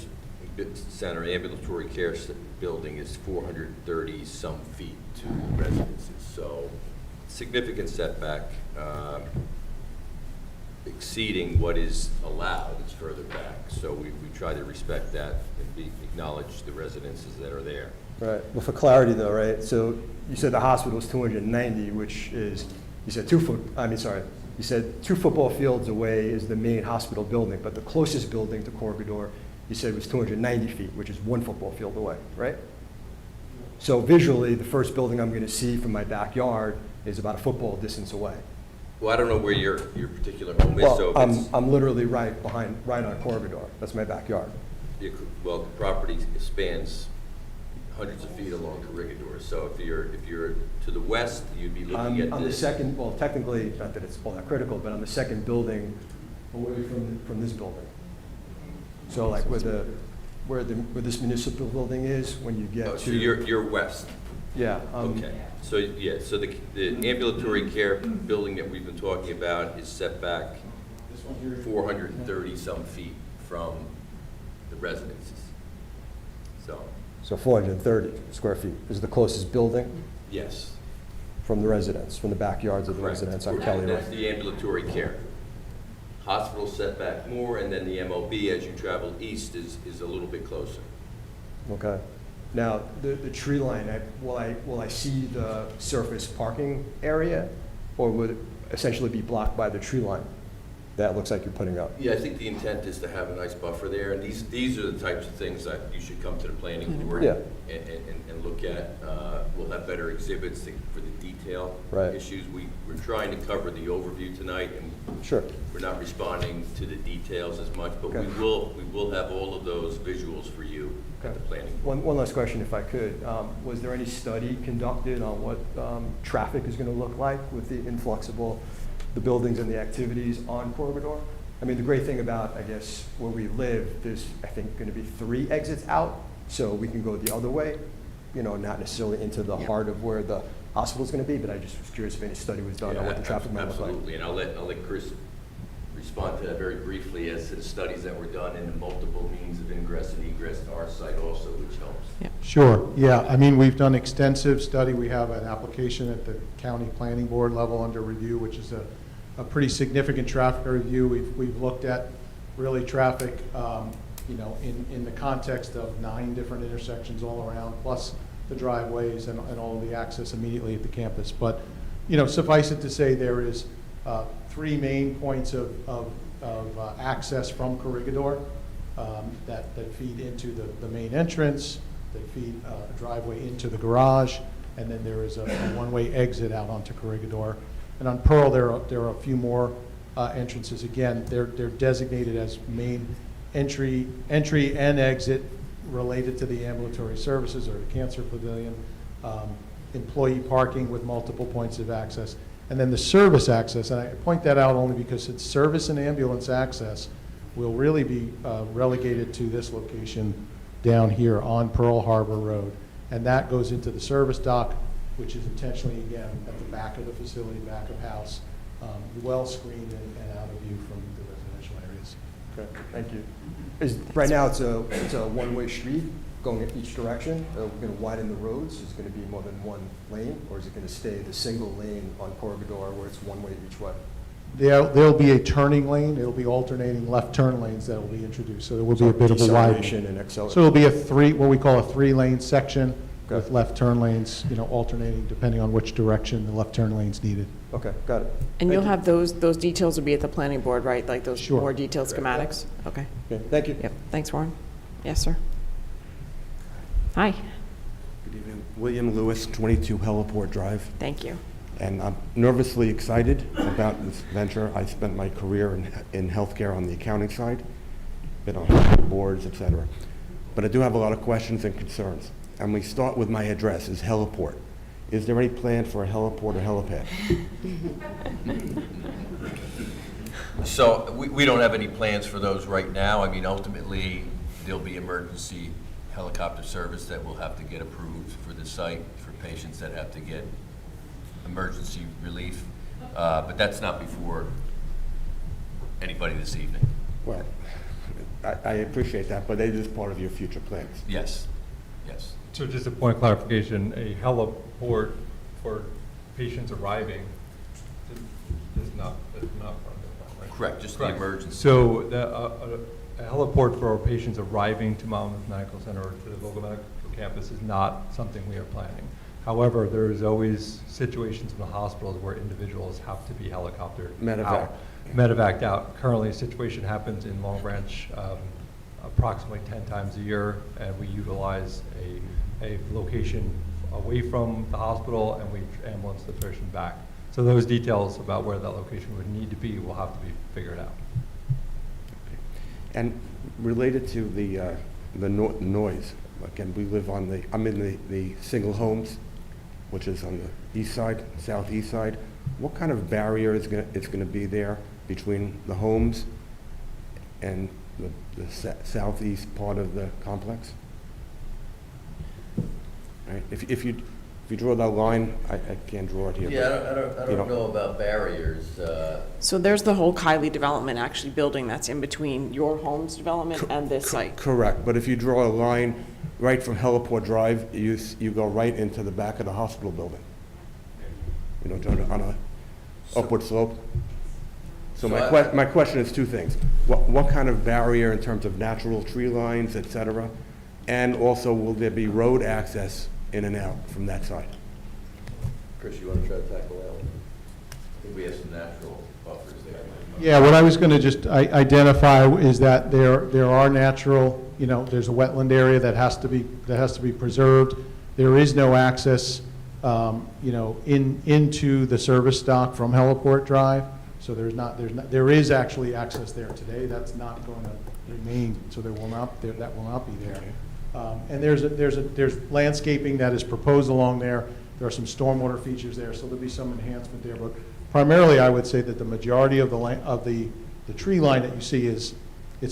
Center Ambulatory Care Building is 430 some feet to the residences. So significant setback, exceeding what is allowed. It's further back. So we try to respect that and acknowledge the residences that are there. Right, well, for clarity though, right, so you said the hospital is 290, which is, you said 2 football fields away is the main hospital building, but the closest building to Corregidor, you said was 290 feet, which is 1 football field away, right? So visually, the first building I'm gonna see from my backyard is about a football distance away. Well, I don't know where your particular home is, so Well, if it's, I'm literally right on Corregidor, that's my backyard. well, the property spans hundreds of feet along Corregidor. So if you're to the west, you'd be looking at I'm the this. second, well, technically, not that it's all that critical, but I'm the second building away from this building. So like where this municipal building is, when you get Oh, to. so you're west. Yeah. Okay. So, yeah, so the ambulatory care building that we've been talking about is set back 430 some feet from the residences. So 430 square feet is the closest building Yes. from the residence, from the backyards of the Correct. residents on Kelly Way. That's the ambulatory care. Hospital set back more, and then the MOB, as you travel east, is a little bit closer. Okay. Now, the tree line, will I see the surface parking area, or would it essentially be blocked by the tree line that looks like you're putting up? Yeah, I think the intent is to have a nice buffer there, and these are the types of things that you should come to the planning board Yeah. and look at. We'll have better exhibits for the detail Right. issues. We're trying to cover the overview tonight, and Sure. we're not responding to the details as much, but Okay. we will have all of those visuals for you at the planning board. One last question, if I could. Was there any study conducted on what traffic is going to look like with the influx of all the buildings and the activities on Corregidor? I mean, the great thing about, I guess, where we live, there's, I think, going to be 3 exits out, so we can go the other way, not necessarily into the heart of where the hospital's going to be, but I just was curious if any study was done on what the traffic might look like. Absolutely, and I'll let Chris respond to that very briefly as to the studies that were done and the multiple means of ingress and egress to our site also, which helps. Sure, yeah, I mean, we've done extensive study. We have an application at the county planning board level under review, which is a pretty significant traffic review. We've looked at really traffic, in the context of 9 different intersections all around, plus the driveways and all of the access immediately at the campus. But, suffice it to say, there is 3 main points of access from Corregidor that feed into the main entrance, that feed a driveway into the garage, and then there is a one-way exit out onto Corregidor. And on Pearl, there are a few more entrances. Again, they're designated as main entry and exit, related to the ambulatory services or the cancer pavilion, employee parking with multiple points of access, and then the service access. And I point that out only because it's service and ambulance access will really be relegated to this location down here on Pearl Harbor Road. And that goes into the service dock, which is intentionally, again, at the back of the facility, back of house, well screened and out of view from the residential areas. Okay, thank you. Right now, it's a one-way street going in each direction. We're going to widen the roads. Is it going to be more than one lane, or is it going to stay the single lane on Corregidor where it's one way each way? There'll be a turning lane. It'll be alternating left turn lanes that will be introduced. So there will be a bit of a Deceleration widening. and acceleration. So it'll be what we call a 3-lane section with Okay. left turn lanes, alternating depending on which direction the left turn lane's needed. Okay, got it. And Thank you'll you. have those details will be at the planning board, right? Like those Sure. more detailed schematics? Okay. Okay, thank you. Yep. Thanks, Warren. Yes, sir. Hi. Good evening. William Lewis, 22 Heliport Drive, Thank you. and I'm nervously excited about this venture. I spent my career in healthcare on the accounting side, been on boards, et cetera. But I do have a lot of questions and concerns. And we start with my address, is Heliport. Is there any plan for a heliport or helipad? So we don't have any plans for those right now. I mean, ultimately, there'll be emergency helicopter service that will have to get approved for the site for patients that have to get emergency relief. But that's not before anybody this evening. Well, I appreciate that, but it is part of your future plans. Yes, yes. So just a point of clarification, a heliport for patients arriving is not part of the plan, right? Correct, just the Correct. emergency. So a heliport for patients arriving to Monmouth Medical Center or to the Vogel Medical Campus is not something we are planning. However, there is always situations in the hospitals where individuals have to be helicoptered Medevac. out. Medevaced out. Currently, a situation happens in Long Branch approximately 10 times a year, and we utilize a location away from the hospital, and we ambulance the patient back. So those details about where that location would need to be will have to be figured out. And related to the noise, again, I'm in the single homes, which is on the east side, southeast side. What kind of barrier is going to be there between the homes and the southeast part of the complex? Right? If you draw that line, I can't draw it here. Yeah, but, I you don't know about barriers. So there's the whole Kylie development actually building that's in between your home's development and this site. Correct, but if you draw a line right from Heliport Drive, you go right into the back of the hospital building. On a upward slope. So my question is two things. What kind of barrier in terms of natural tree lines, et cetera? And also, will there be road access in and out from that side? Chris, you want to try to tackle that one? I think we have some natural buffers there. Yeah, what I was going to just identify is that there are natural, there's a wetland area that has to be preserved. There is no access, into the service dock from Heliport Drive. So there is actually access there today. That's not going to remain. So that will not be there. And there's landscaping that is proposed along there. There are some stormwater features there, so there'll be some enhancement there. But primarily, I would say that the majority of the tree line that you see it's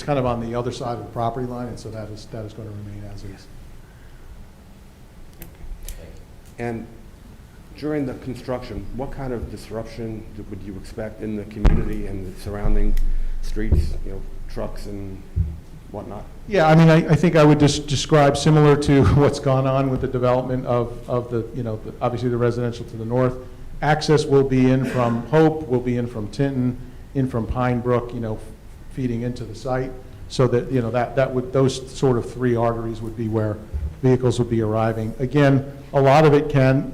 kind of on the other side of the property line, and so that is going to remain as is. And during the construction, what kind of disruption would you expect in the community and the surrounding streets, trucks and whatnot? Yeah, I mean, I think I would just describe similar to what's gone on with the development of the, obviously the residential to the north. Access will be in from Hope, will be in from Tinton, in from Pine Brook, feeding into the site. So that, those sort of three arteries would be where vehicles would be arriving. Again, a lot of it can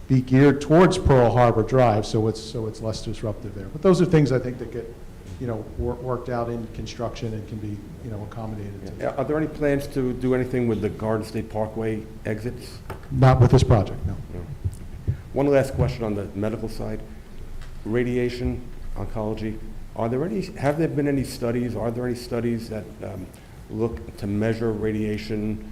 be geared towards Pearl Harbor Drive, so it's less disruptive there. But those are things I think that get worked out in construction and can be accommodated. Yeah. Are there any plans to do anything with the Garden State Parkway exits? Not with this project, no. No. One last question on the medical side. Radiation, oncology, have there been any studies, are there any studies that look to measure radiation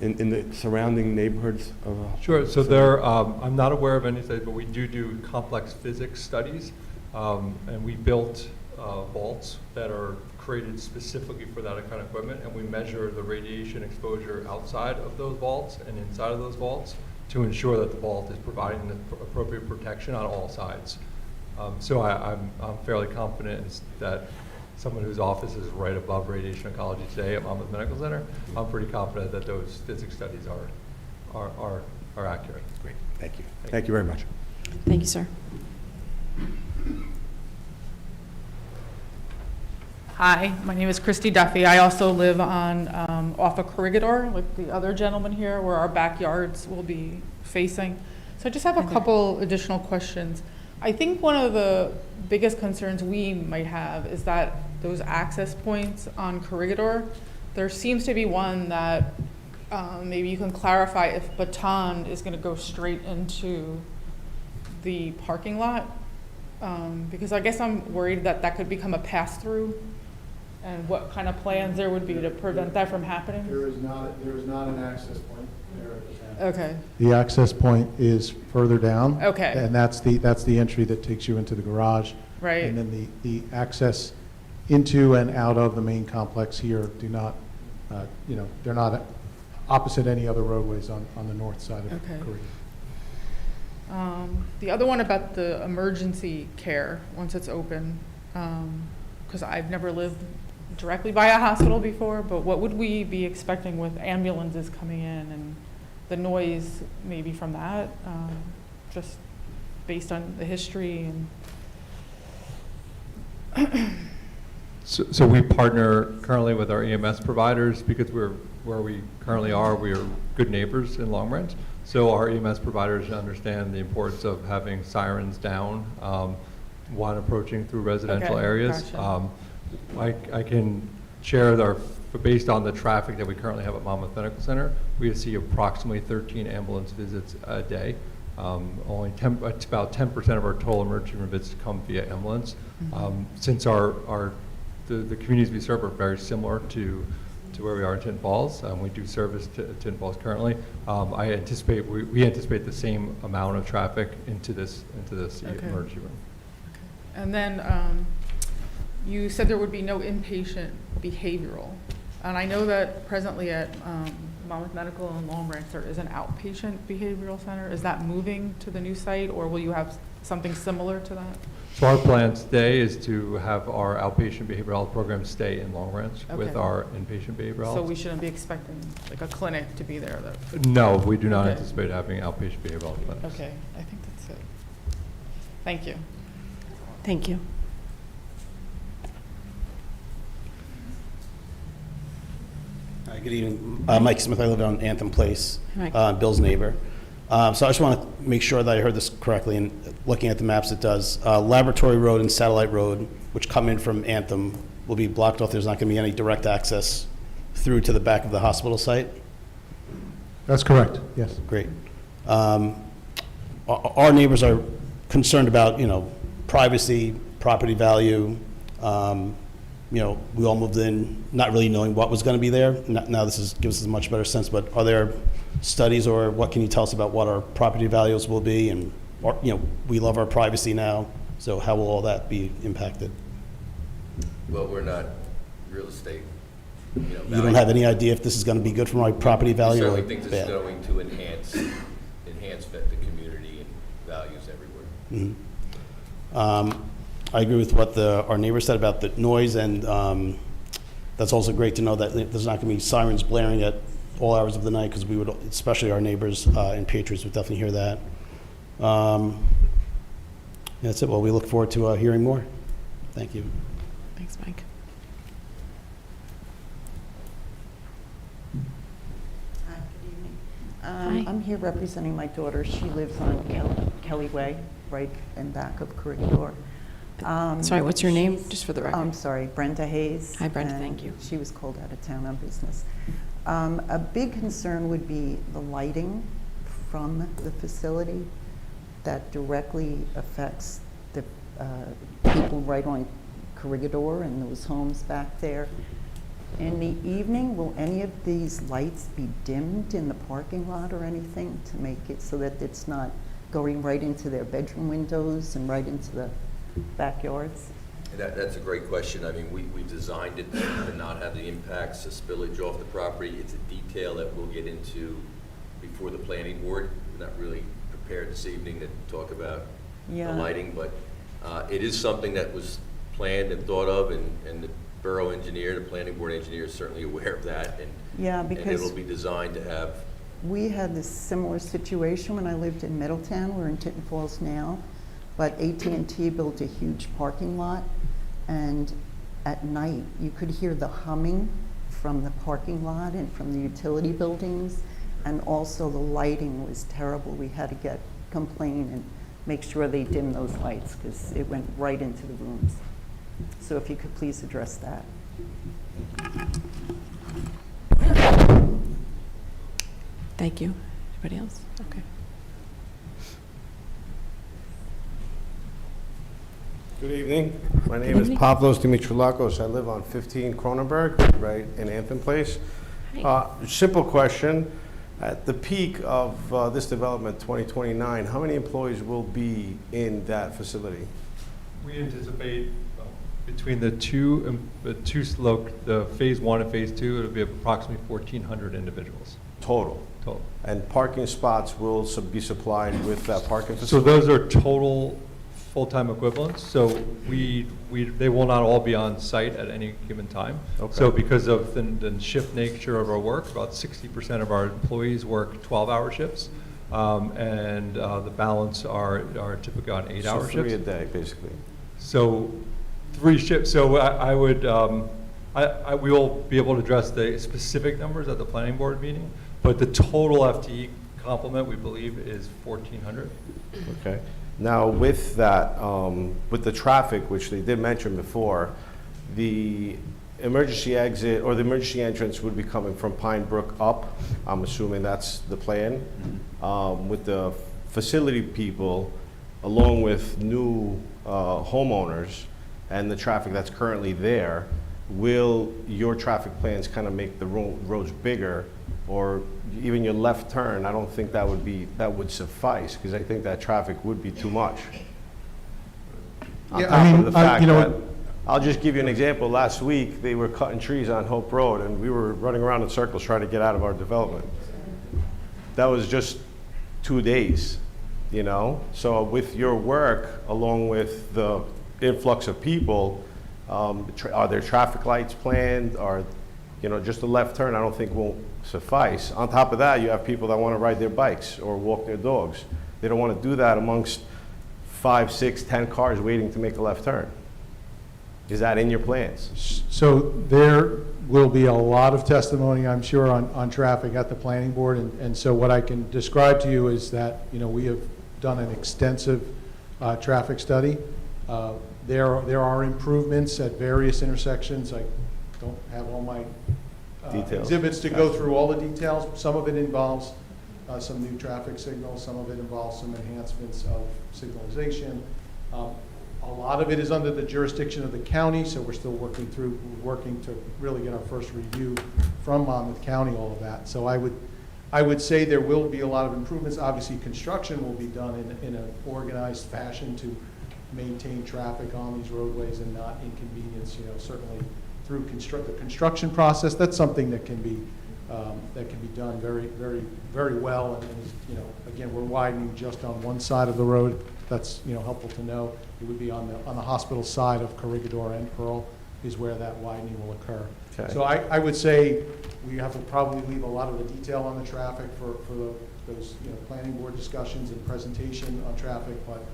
in the surrounding neighborhoods of? Sure, so there, I'm not aware of any studies, but we do complex physics studies. And we built vaults that are created specifically for that kind of equipment, and we measure the radiation exposure outside of those vaults and inside of those vaults to ensure that the vault is providing the appropriate protection on all sides. So I'm fairly confident that someone whose office is right above radiation oncology today at Monmouth Medical Center, I'm pretty confident that those physics studies are accurate. Great, thank you. Thank you very much. Thank you, sir. Hi, my name is Christy Duffy. I also live on off of Corregidor, like the other gentleman here, where our backyards will be facing. So I just have a couple additional questions. I think one of the biggest concerns we might have is that those access points on Corregidor, there seems to be one that maybe you can clarify if Baton is going to go straight into the parking lot, because I guess I'm worried that that could become a pass-through, and what kind of plans there would be to prevent that from happening? There is not an access point there at the center. Okay. The access point is further down. Okay. And that's the entry that takes you into the garage. Right. And then the access into and out of the main complex here do not, they're not opposite any other roadways on the north side of Okay. Korea. The other one about the emergency care, once it's open, because I've never lived directly by a hospital before, but what would we be expecting with ambulances coming in and the noise maybe from that, just based on the history and So we partner currently with our EMS providers because where we currently are, we are good neighbors in Long Branch. So our EMS providers understand the importance of having sirens down when approaching through residential Okay, areas. gotcha. I can share based on the traffic that we currently have at Monmouth Medical Center, we see approximately 13 ambulance visits a day. It's about 10% of our total emergency room visits come via ambulance. Since the communities we serve are very similar to where we are in Tinton Falls, we do service Tinton Falls currently. We anticipate the same amount of traffic into this Okay. emergency room. And then you said there would be no inpatient behavioral. And I know that presently at Monmouth Medical and Long Branch, there is an outpatient behavioral center. Is that moving to the new site, or will you have something similar to that? So our plan today is to have our outpatient behavioral health program stay in Long Branch with Okay. our inpatient behavioral health. So we shouldn't be expecting like a clinic to be there? No, we do not Okay. anticipate having outpatient behavioral health clinics. Okay, I think that's it. Thank you. Thank you. Hi, good evening. Mike Smith, I live on Anthem Place, Hi. Bill's neighbor. So I just want to make sure that I heard this correctly, and looking at the maps, it does. Laboratory Road and Satellite Road, which come in from Anthem, will be blocked off. There's not going to be any direct access through to the back of the hospital site? That's correct, yes. Great. Our neighbors are concerned about, privacy, property value. We all moved in not really knowing what was going to be there. Now this gives us a much better sense, but are there studies or what can you tell us about what our property values will be? And, we love our privacy now, so how will all that be impacted? Well, we're not real estate. You don't have any idea if this is going to be good for my property I value or certainly think this is bad? going to enhance the community and values everywhere. Mhm. I agree with what our neighbor said about the noise, and that's also great to know that there's not going to be sirens blaring at all hours of the night, because we would, especially our neighbors and patrons, would definitely hear that. That's it. Well, we look forward to hearing more. Thank you. Thanks, Mike. Hi, good evening. Hi. I'm here representing my daughter. She lives on Kelly Way, right in back of Corregidor. Sorry, what's your name, she's- just for the record? I'm sorry, Brenda Hayes. Hi, Brenda, and thank you. She was called out of town on business. A big concern would be the lighting from the facility that directly affects the people right on Corregidor and those homes back there. In the evening, will any of these lights be dimmed in the parking lot or anything to make it so that it's not going right into their bedroom windows and right into the backyards? That's a great question. I mean, we designed it to not have the impacts, the spillage off the property. It's a detail that we'll get into before the planning board. We're not really prepared this evening to talk about the Yeah. lighting, but it is something that was planned and thought of, and the borough engineer, the planning board engineer is certainly aware of that, Yeah, and because it'll be designed to have. we had this similar situation when I lived in Middletown. We're in Tinton Falls now, but AT&T built a huge parking lot, and at night you could hear the humming from the parking lot and from the utility buildings, and also the lighting was terrible. We had to complain and make sure they dimmed those lights because it went right into the rooms. So if you could please address that. Thank you. Anybody else? Okay. Good evening. My name is evening. Pavlos Dimitroulakos. I live on 15 Cronenberg, right in Anthem Place. Simple question. At the peak of this development, 2029, how many employees will be in that facility? We anticipate between the two slope, the phase 1 and phase 2, it'll be approximately 1,400 individuals Total. total. And parking spots will be supplied with that parking So facility? those are total full-time equivalents, so they will not all be on site at any given time. Okay. So because of the shift nature of our work, about 60% of our employees work 12-hour shifts, and the balance are typically on 8-hour shifts. So 3 a day, basically. So 3 shifts, so I would, we will be able to address the specific numbers at the planning board meeting, but the total FTE complement, we believe, is 1,400. Okay. Now, with that, with the traffic, which they did mention before, the emergency exit or the emergency entrance would be coming from Pine Brook up. I'm assuming that's the plan. With the facility people, along with new homeowners and the traffic that's currently there, will your traffic plans kind of make the roads bigger, or even your left turn? I don't think that would suffice, because I think that traffic would be too much. On Yeah, top I mean, of the fact you know that, I'll just give you an example. Last week, they were cutting trees on Hope Road, and we were running around in circles trying to get out of our development. That was just 2 days, you know? So with your work, along with the influx of people, are there traffic lights planned? Or, just a left turn, I don't think won't suffice. On top of that, you have people that want to ride their bikes or walk their dogs. They don't want to do that amongst 5, 6, 10 cars waiting to make a left turn. Is that in your plans? So there will be a lot of testimony, I'm sure, on traffic at the planning board. And so what I can describe to you is that, we have done an extensive traffic study. There are improvements at various intersections. I don't have all my Details. exhibits to go through all the details. Some of it involves some new traffic signals. Some of it involves some enhancements of signalization. A lot of it is under the jurisdiction of the county, so we're still working to really get our first review from Monmouth County, all of that. So I would say there will be a lot of improvements. Obviously, construction will be done in an organized fashion to maintain traffic on these roadways and not inconvenience, certainly through the construction process. That's something that can be done very, very, very well. And again, we're widening just on one side of the road. That's helpful to know. It would be on the hospital side of Corregidor and Pearl is where that widening will occur. Okay. So I would say we have to probably leave a lot of the detail on the traffic for those planning board discussions and presentation on traffic, but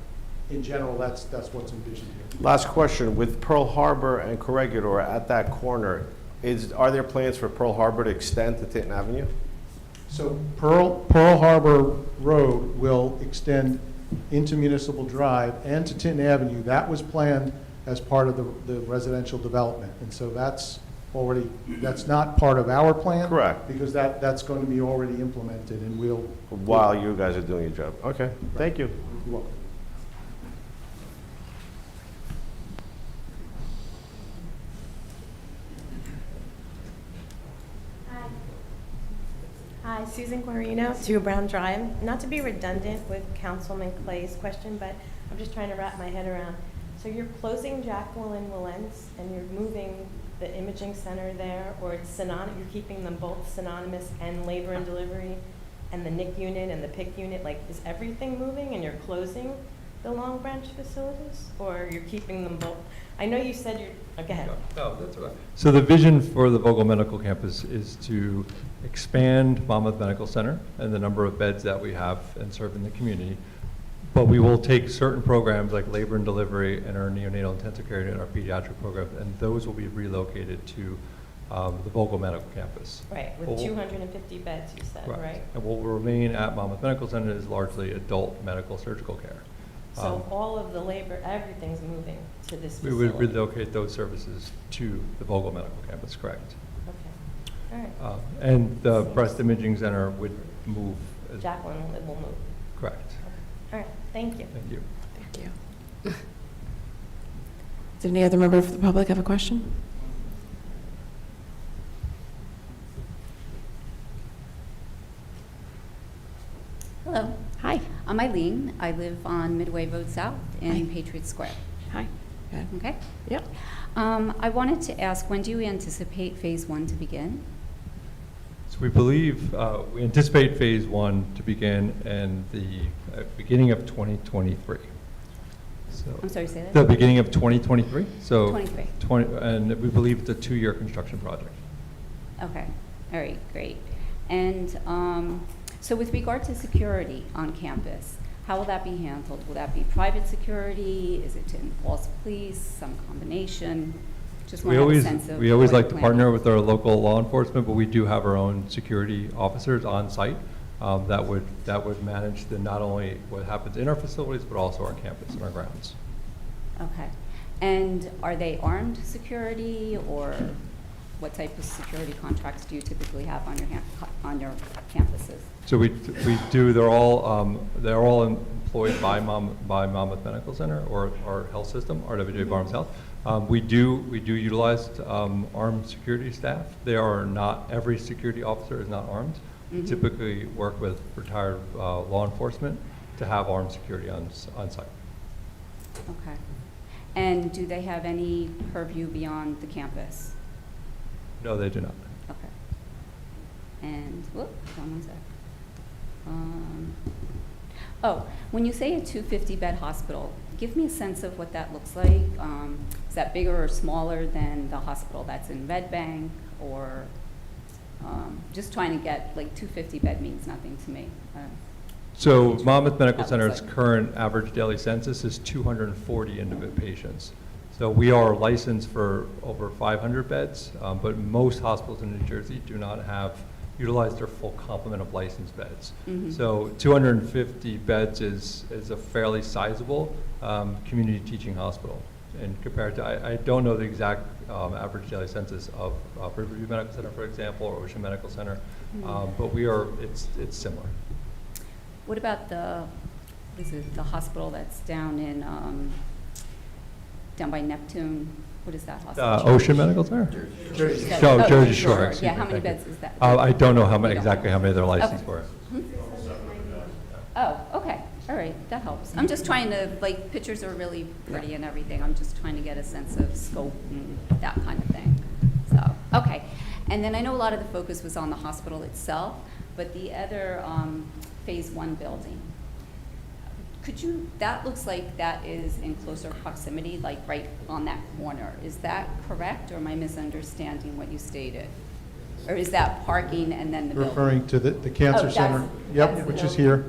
in general, that's what's envisioned here. Last question. With Pearl Harbor and Corregidor at that corner, are there plans for Pearl Harbor to extend to Tinton Avenue? So Pearl Harbor Road will extend into Municipal Drive and to Tinton Avenue. That was planned as part of the residential development. And so that's not part of our plan. Correct. Because that's going to be already implemented, and we'll. While you guys are doing your job. Okay, thank you. You're welcome. Susan Guarino, 2 Brown Drive. Not to be redundant with Councilman Clay's question, but I'm just trying to wrap my head around. So you're closing Jacqueline Wilentz and you're moving the imaging center there, or it's synonymous, you're keeping them both synonymous, and labor and delivery, and the NIC unit and the PIC unit, like, is everything moving and you're closing the Long Branch facilities, or you're keeping them both? I know you said you're, go ahead. No, that's all right. So the vision for the Vogel Medical Campus is to expand Monmouth Medical Center and the number of beds that we have and serve in the community. But we will take certain programs like labor and delivery and our neonatal intensive care and our pediatric program, and those will be relocated to the Vogel Medical Campus. Right, with 250 beds, you said, right? And what will remain at Monmouth Medical Center is largely adult medical surgical care. So all of the labor, everything's moving to this We facility? would relocate those services to the Vogel Medical Campus, correct? Okay, all right. And the breast imaging center would move. Jacqueline will move? Correct. All right, thank you. Thank you. Thank you. Does any other member of the public have a question? Hello. Hi. I'm Eileen. I live on Midway Road South in Hi. Patriot Square. Hi. Go ahead. Okay. Yep. I wanted to ask, when do you anticipate Phase 1 to begin? So we believe, we anticipate phase 1 to begin in the beginning of 2023. So I'm sorry, say that? the beginning of 2023. So 23. And we believe it's a 2-year construction project. Okay. All right, great. And so with regard to security on campus, how will that be handled? Will that be private security? Is it Tinton Falls Police, some combination? Just want to have a sense of We always what like to you're partner planning. with our local law enforcement, but we do have our own security officers on site that would manage not only what happens in our facilities, but also our campus and our grounds. Okay. And are they armed security, or what type of security contracts do you typically have on your campuses? So we do. They're all employed by Monmouth Medical Center or our health system, RWJ Barnes Health. We do utilize armed security staff. They are not, every security officer is not armed. We typically work with retired law enforcement to have armed security on site. Okay. And do they have any purview beyond the campus? No, they do not. Okay. And, whoop, hold on one sec. When you say a 250-bed hospital, give me a sense of what that looks like. Is that bigger or smaller than the hospital that's in Red Bank, or just trying to get, like, 250-bed means nothing to me. So Monmouth Medical That looks Center's like- current average daily census is 240 individual patients. So we are licensed for over 500 beds, but most hospitals in New Jersey do not utilize their full complement of licensed beds. So 250 beds is a fairly sizable community teaching hospital. And compared to, I don't know the exact average daily census of Riverview Medical Center, for example, or Ocean Medical Center, but it's similar. What about the hospital that's down in, down by Neptune? What is that hospital? Ocean Medical Center? Jersey Jersey Shore, excuse Yeah, me, how many thank you. beds is that? I don't know You don't exactly know. how many they're licensed Okay. for. Oh, okay, all right, that helps. I'm just trying to, like, pictures are really pretty and everything. I'm just trying to get a sense of scope and that kind of thing. So, okay. And then I know a lot of the focus was on the hospital itself, but the other Phase 1 building, that looks like that is in closer proximity, like right on that corner. Is that correct, or am I misunderstanding what you stated? Or is that parking and then the building? Referring to the cancer Oh, center, that's yep, the which is building. here.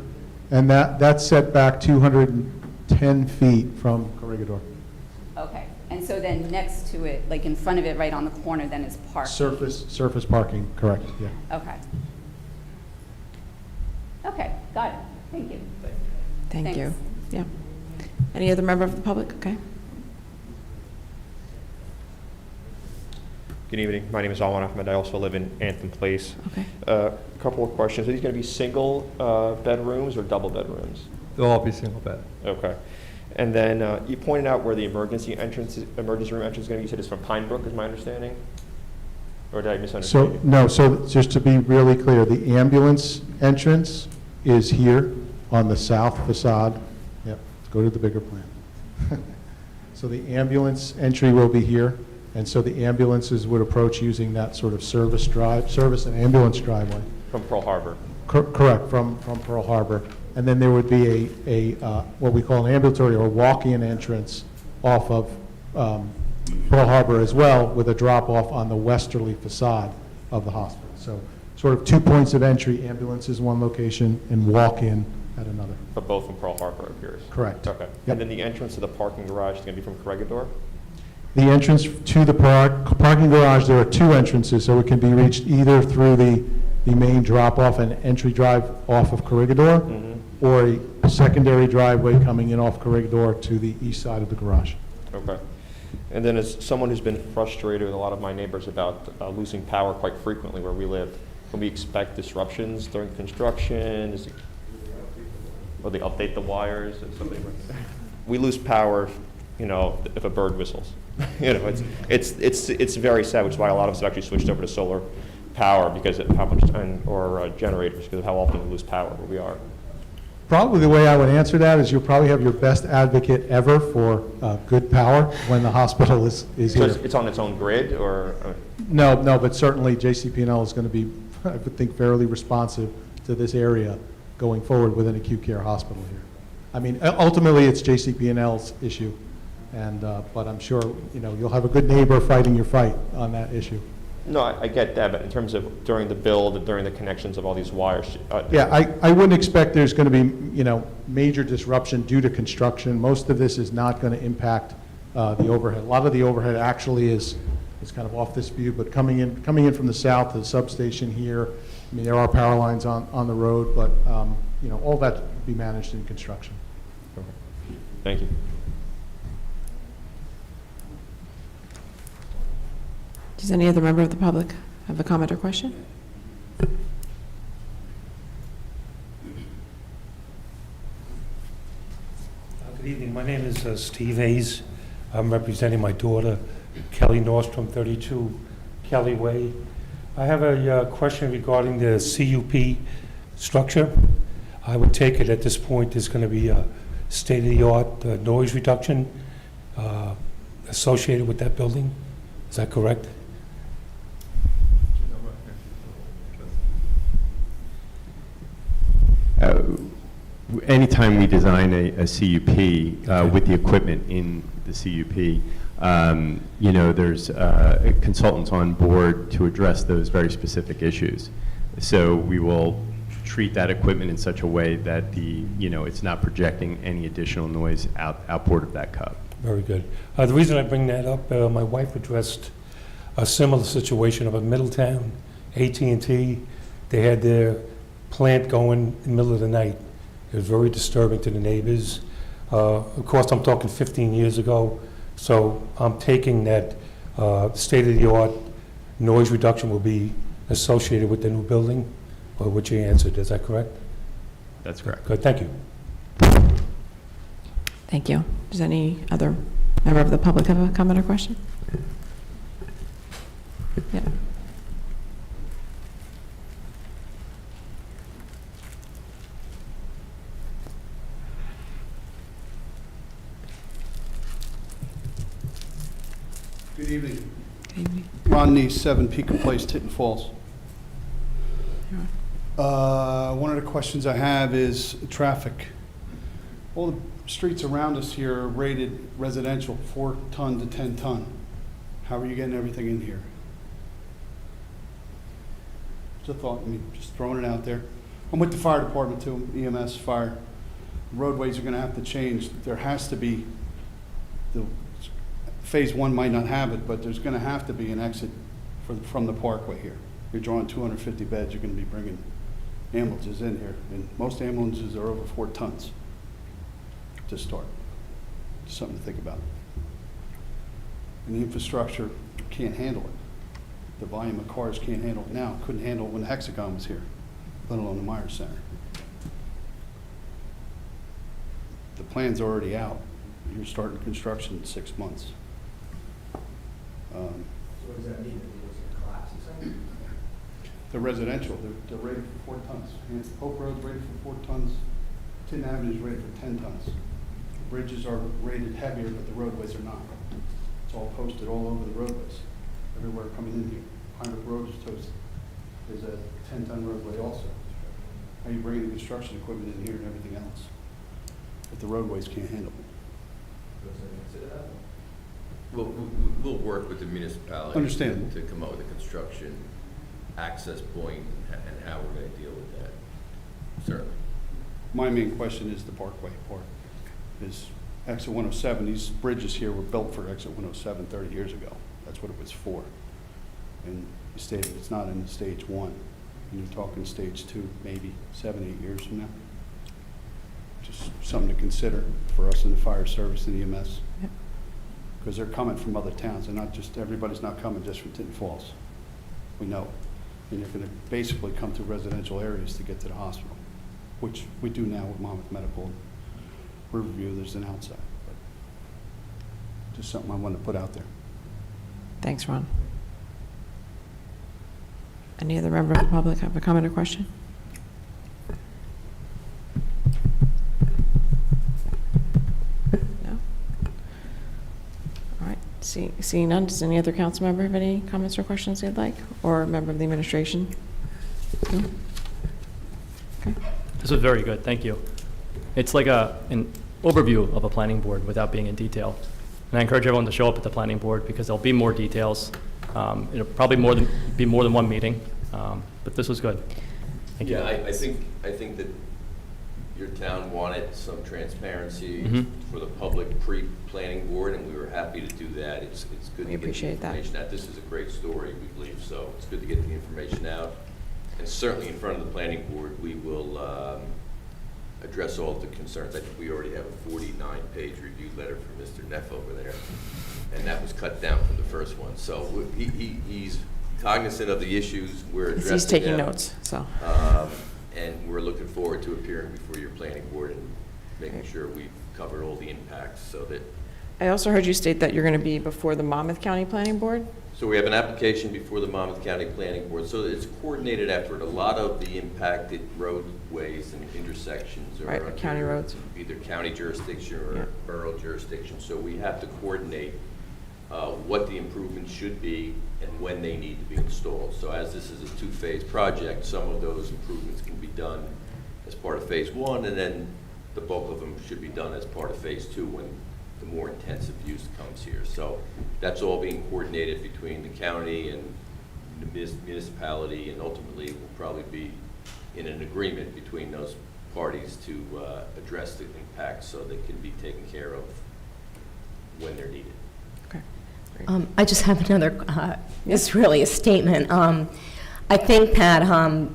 And that's set back 210 feet from Corregidor. Okay, and so then next to it, like in front of it, right on the corner, then is parking? Surface parking, correct, yeah. Okay. Okay, got it. Thank you. Thank you. Thanks. Yeah. Any other member of the public? Okay. Good evening. My name is Alwan Ahmed. I also live in Anthem Place. Okay. A couple of questions. Are these going to be single bedrooms or double bedrooms? They'll all be single bed. Okay. And then you pointed out where the emergency room entrance is going to be. You said it's from Pine Brook, is my understanding? Or did I misunderstand So, you? no, so just to be really clear, the ambulance entrance is here on the south facade. Yep, let's go to the bigger plan. So the ambulance entry will be here, and so the ambulances would approach using that sort of service and ambulance driveway. From Pearl Harbor? Correct, from Pearl Harbor. And then there would be what we call an ambulatory or walk-in entrance off of Pearl Harbor as well, with a drop-off on the westerly facade of the hospital. So sort of 2 points of entry, ambulance is one location and walk-in at another. But both from Pearl Harbor appears? Correct. Okay. Yep. And then the entrance to the parking garage is going to be from Corregidor? The entrance to the parking garage, there are 2 entrances, so it can be reached either through the main drop-off and entry drive off of Corregidor, or a secondary driveway coming in off Corregidor to the east side of the garage. Okay. And then as someone who's been frustrated with a lot of my neighbors about losing power quite frequently where we live, can we expect disruptions during construction? Will they update the wires? We lose power, if a bird whistles. It's very sad, which is why a lot of us have actually switched over to solar power because of how much time, or generators, because of how often we lose power where we are. Probably the way I would answer that is you'll probably have your best advocate ever for good power when the hospital is So here. it's on its own grid, or? No, but certainly JCP&L is going to be, I would think, fairly responsive to this area going forward with an acute care hospital here. I mean, ultimately, it's JCP&L's issue, but I'm sure, you'll have a good neighbor fighting your fight on that issue. No, I get that, but in terms of during the build, during the connections of all these wires. Yeah, I wouldn't expect there's going to be, major disruption due to construction. Most of this is not going to impact the overhead. A lot of the overhead actually is kind of off this view, but coming in from the south, the substation here, I mean, there are power lines on the road, but, all that will be managed in construction. Okay. Thank you. Does any other member of the public have a comment or question? Good evening. My name is Steve Hayes. I'm representing my daughter, Kelly Nordstrom, 32 Kelly Way. I have a question regarding the CUP structure. I would take it at this point there's going to be a state-of-the-art noise reduction associated with that building. Is that correct? Anytime we design a CUP with the equipment in the CUP, there's consultants on board to address those very specific issues. So we will treat that equipment in such a way that it's not projecting any additional noise outboard of that cup. Very good. The reason I bring that up, my wife addressed a similar situation up in Middletown, AT&T. They had their plant going in the middle of the night. It was very disturbing to the neighbors. Of course, I'm talking 15 years ago, so I'm taking that state-of-the-art noise reduction will be associated with the new building, or what you answered. Is that correct? That's correct. Good, thank you. Thank you. Does any other member of the public have a comment or question? Yeah. Good evening. Good evening. Ron Neese, 7 Pekin Place, Tinton Falls. One of the questions I have is traffic. All the streets around us here are rated residential, 4 ton to 10 ton. How are you getting everything in here? Just a thought, just throwing it out there. I'm with the fire department too, EMS, fire. Roadways are gonna have to change. There has to be, Phase 1 might not have it, but there's gonna have to be an exit from the parkway here. You're drawing 250 beds, you're gonna be bringing ambulances in here, and most ambulances are over 4 tons to start. Just something to think about. And the infrastructure can't handle it. The volume of cars can't handle it now. Couldn't handle it when the Hexagon was here, let alone the Myers Center. The plan's already out. You're starting construction in 6 months. So what does that mean? That it was a collapse, is that? The residential, they're rated for 4 tons. Hope Road's rated for 4 tons. Tinton Avenue's rated for 10 tons. Bridges are rated heavier, but the roadways are not. It's all posted all over the roadways, everywhere coming in here. Pine Brook Road is a 10-ton roadway also. How you bringing the construction equipment in here and everything else if the roadways can't handle it? We'll work with the municipality. Understandable. To come up with a construction access point and how we're going to deal with that, certainly. My main question is the Parkway part. Is exit 107, these bridges here were built for exit 107 30 years ago. That's what it was for. And you stated it's not in stage 1. And you're talking stage 2, maybe 7, 8 years from now. Just something to consider for us in the fire service and EMS. Because they're coming from other towns, and not just, everybody's not coming just from Tinton Falls. We know it. And you're going to basically come through residential areas to get to the hospital, which we do now with Monmouth Medical. Riverview, there's an outside. But just something I wanted to put out there. Thanks, Ron. Any other member of the public have a comment or question? No? All right, seeing none, does any other council member have any comments or questions they'd like? Or a member of the administration? No? Okay. This was very good, thank you. It's like an overview of a planning board without being in detail. And I encourage everyone to show up at the planning board because there'll be more details. It'll probably be more than one meeting, but this was good. Thank you. Yeah, I think that your town wanted some transparency for the public pre-planning board, and we were happy to do that. It's good to get the information out. This is a great story, we believe, so it's good to get the information out. And certainly in front of the planning board, we will address all of the concerns. I think we already have a 49-page review letter from Mr. Neff over there, and that was cut down from the first one. So he's cognizant of the issues. We're addressing He's taking them. notes, so. And we're looking forward to appearing before your planning board and making sure we've covered all the impacts so that. I also heard you state that you're going to be before the Monmouth County Planning Board? So we have an application before the Monmouth County Planning Board. So it's a coordinated effort. A lot of the impacted roadways and intersections are under county roads. either county jurisdiction or borough jurisdiction. So we have to coordinate what the improvements should be and when they need to be installed. So as this is a 2-phase project, some of those improvements can be done as part of phase 1, and then the bulk of them should be done as part of phase 2 when the more intensive use comes here. So that's all being coordinated between the county and the municipality, and ultimately will probably be in an agreement between those parties to address the impacts so they can be taken care of when they're needed. Okay. I just have another, it's really a statement. I think that a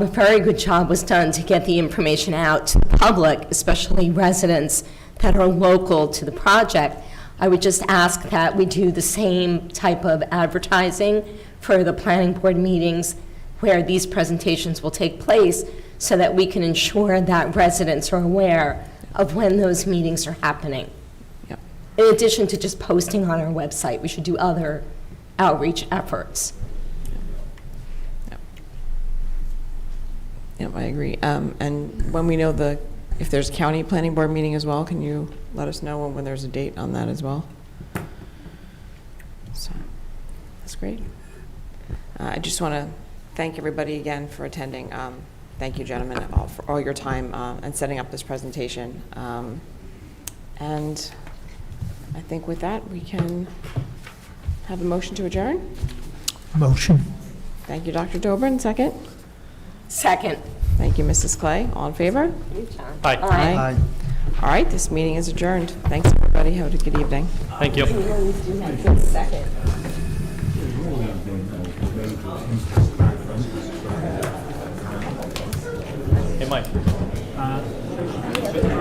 very good job was done to get the information out to the public, especially residents that are local to the project. I would just ask that we do the same type of advertising for the planning board meetings where these presentations will take place so that we can ensure that residents are aware of when those meetings are happening. Yep. In addition to just posting on our website, we should do other outreach efforts. Yep, I agree. And when we know if there's a county planning board meeting as well, can you let us know when there's a date on that as well? So, that's great. I just want to thank everybody again for attending. Thank you, gentlemen, for all your time and setting up this presentation. And I think with that, we can have a motion to adjourn. Motion. Thank you, Dr. Dobrin. Second? Second. Thank you, Mrs. Clay. All in favor? Aye. Aye. All right, this meeting is adjourned. Thanks, everybody. Have a good evening. Thank you. Second. Hey, Mike.